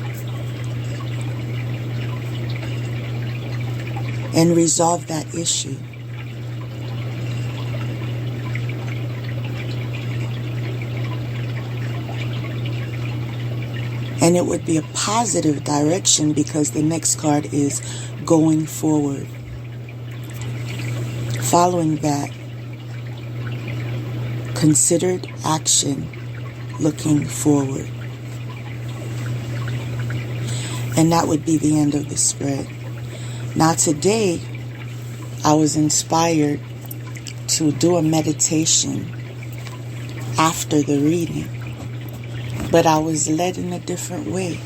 And resolve that issue. And it would be a positive direction because the next card is going forward. Following that, considered action, looking forward. And that would be the end of the spread. Now today, I was inspired to do a meditation after the reading. But I was led in a different way.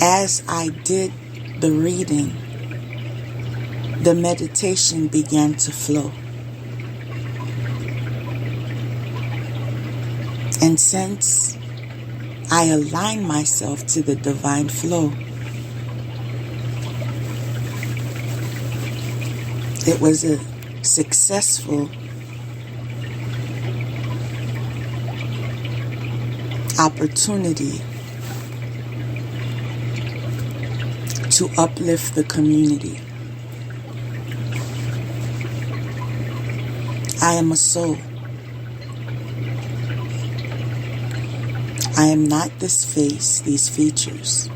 As I did the reading, the meditation began to flow. And since I aligned myself to the divine flow, it was a successful opportunity to uplift the community. I am a soul. I am not this face, these features.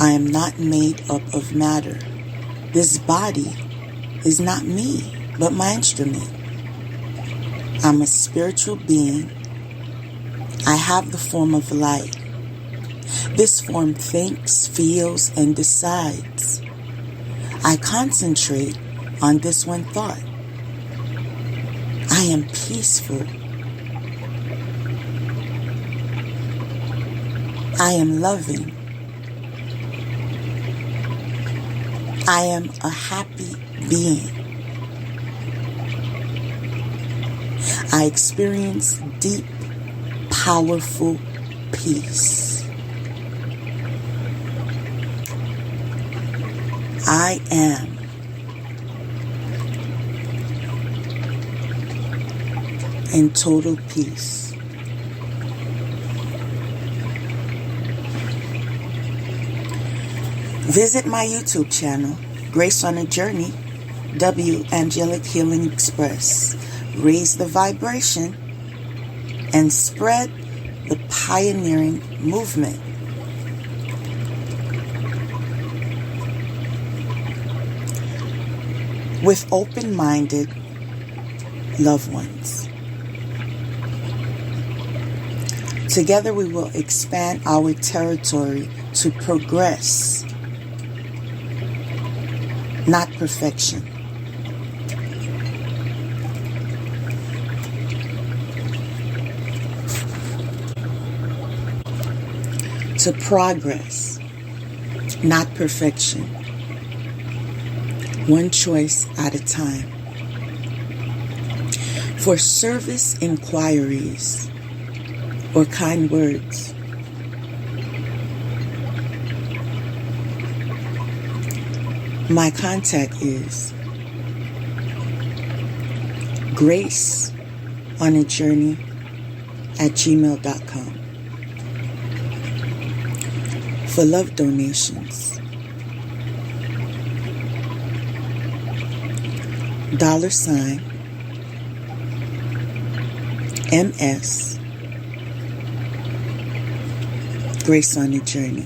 I am not made up of matter. This body is not me, but my instrument. I'm a spiritual being. I have the form of light. This form thinks, feels, and decides. I concentrate on this one thought. I am peaceful. I am loving. I am a happy being. I experience deep, powerful peace. I am in total peace. Visit my YouTube channel, Grace on a Journey, W Angelic Healing Express. Raise the vibration and spread the pioneering movement. With open-minded loved ones. Together we will expand our territory to progress, not perfection. To progress, not perfection. One choice at a time. For service inquiries or kind words, my contact is graceonajourney@gmail.com. For love donations, $ MS Grace on a Journey.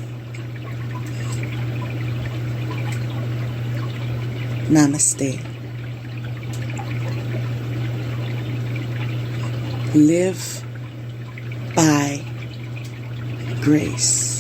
Namaste. Live by grace.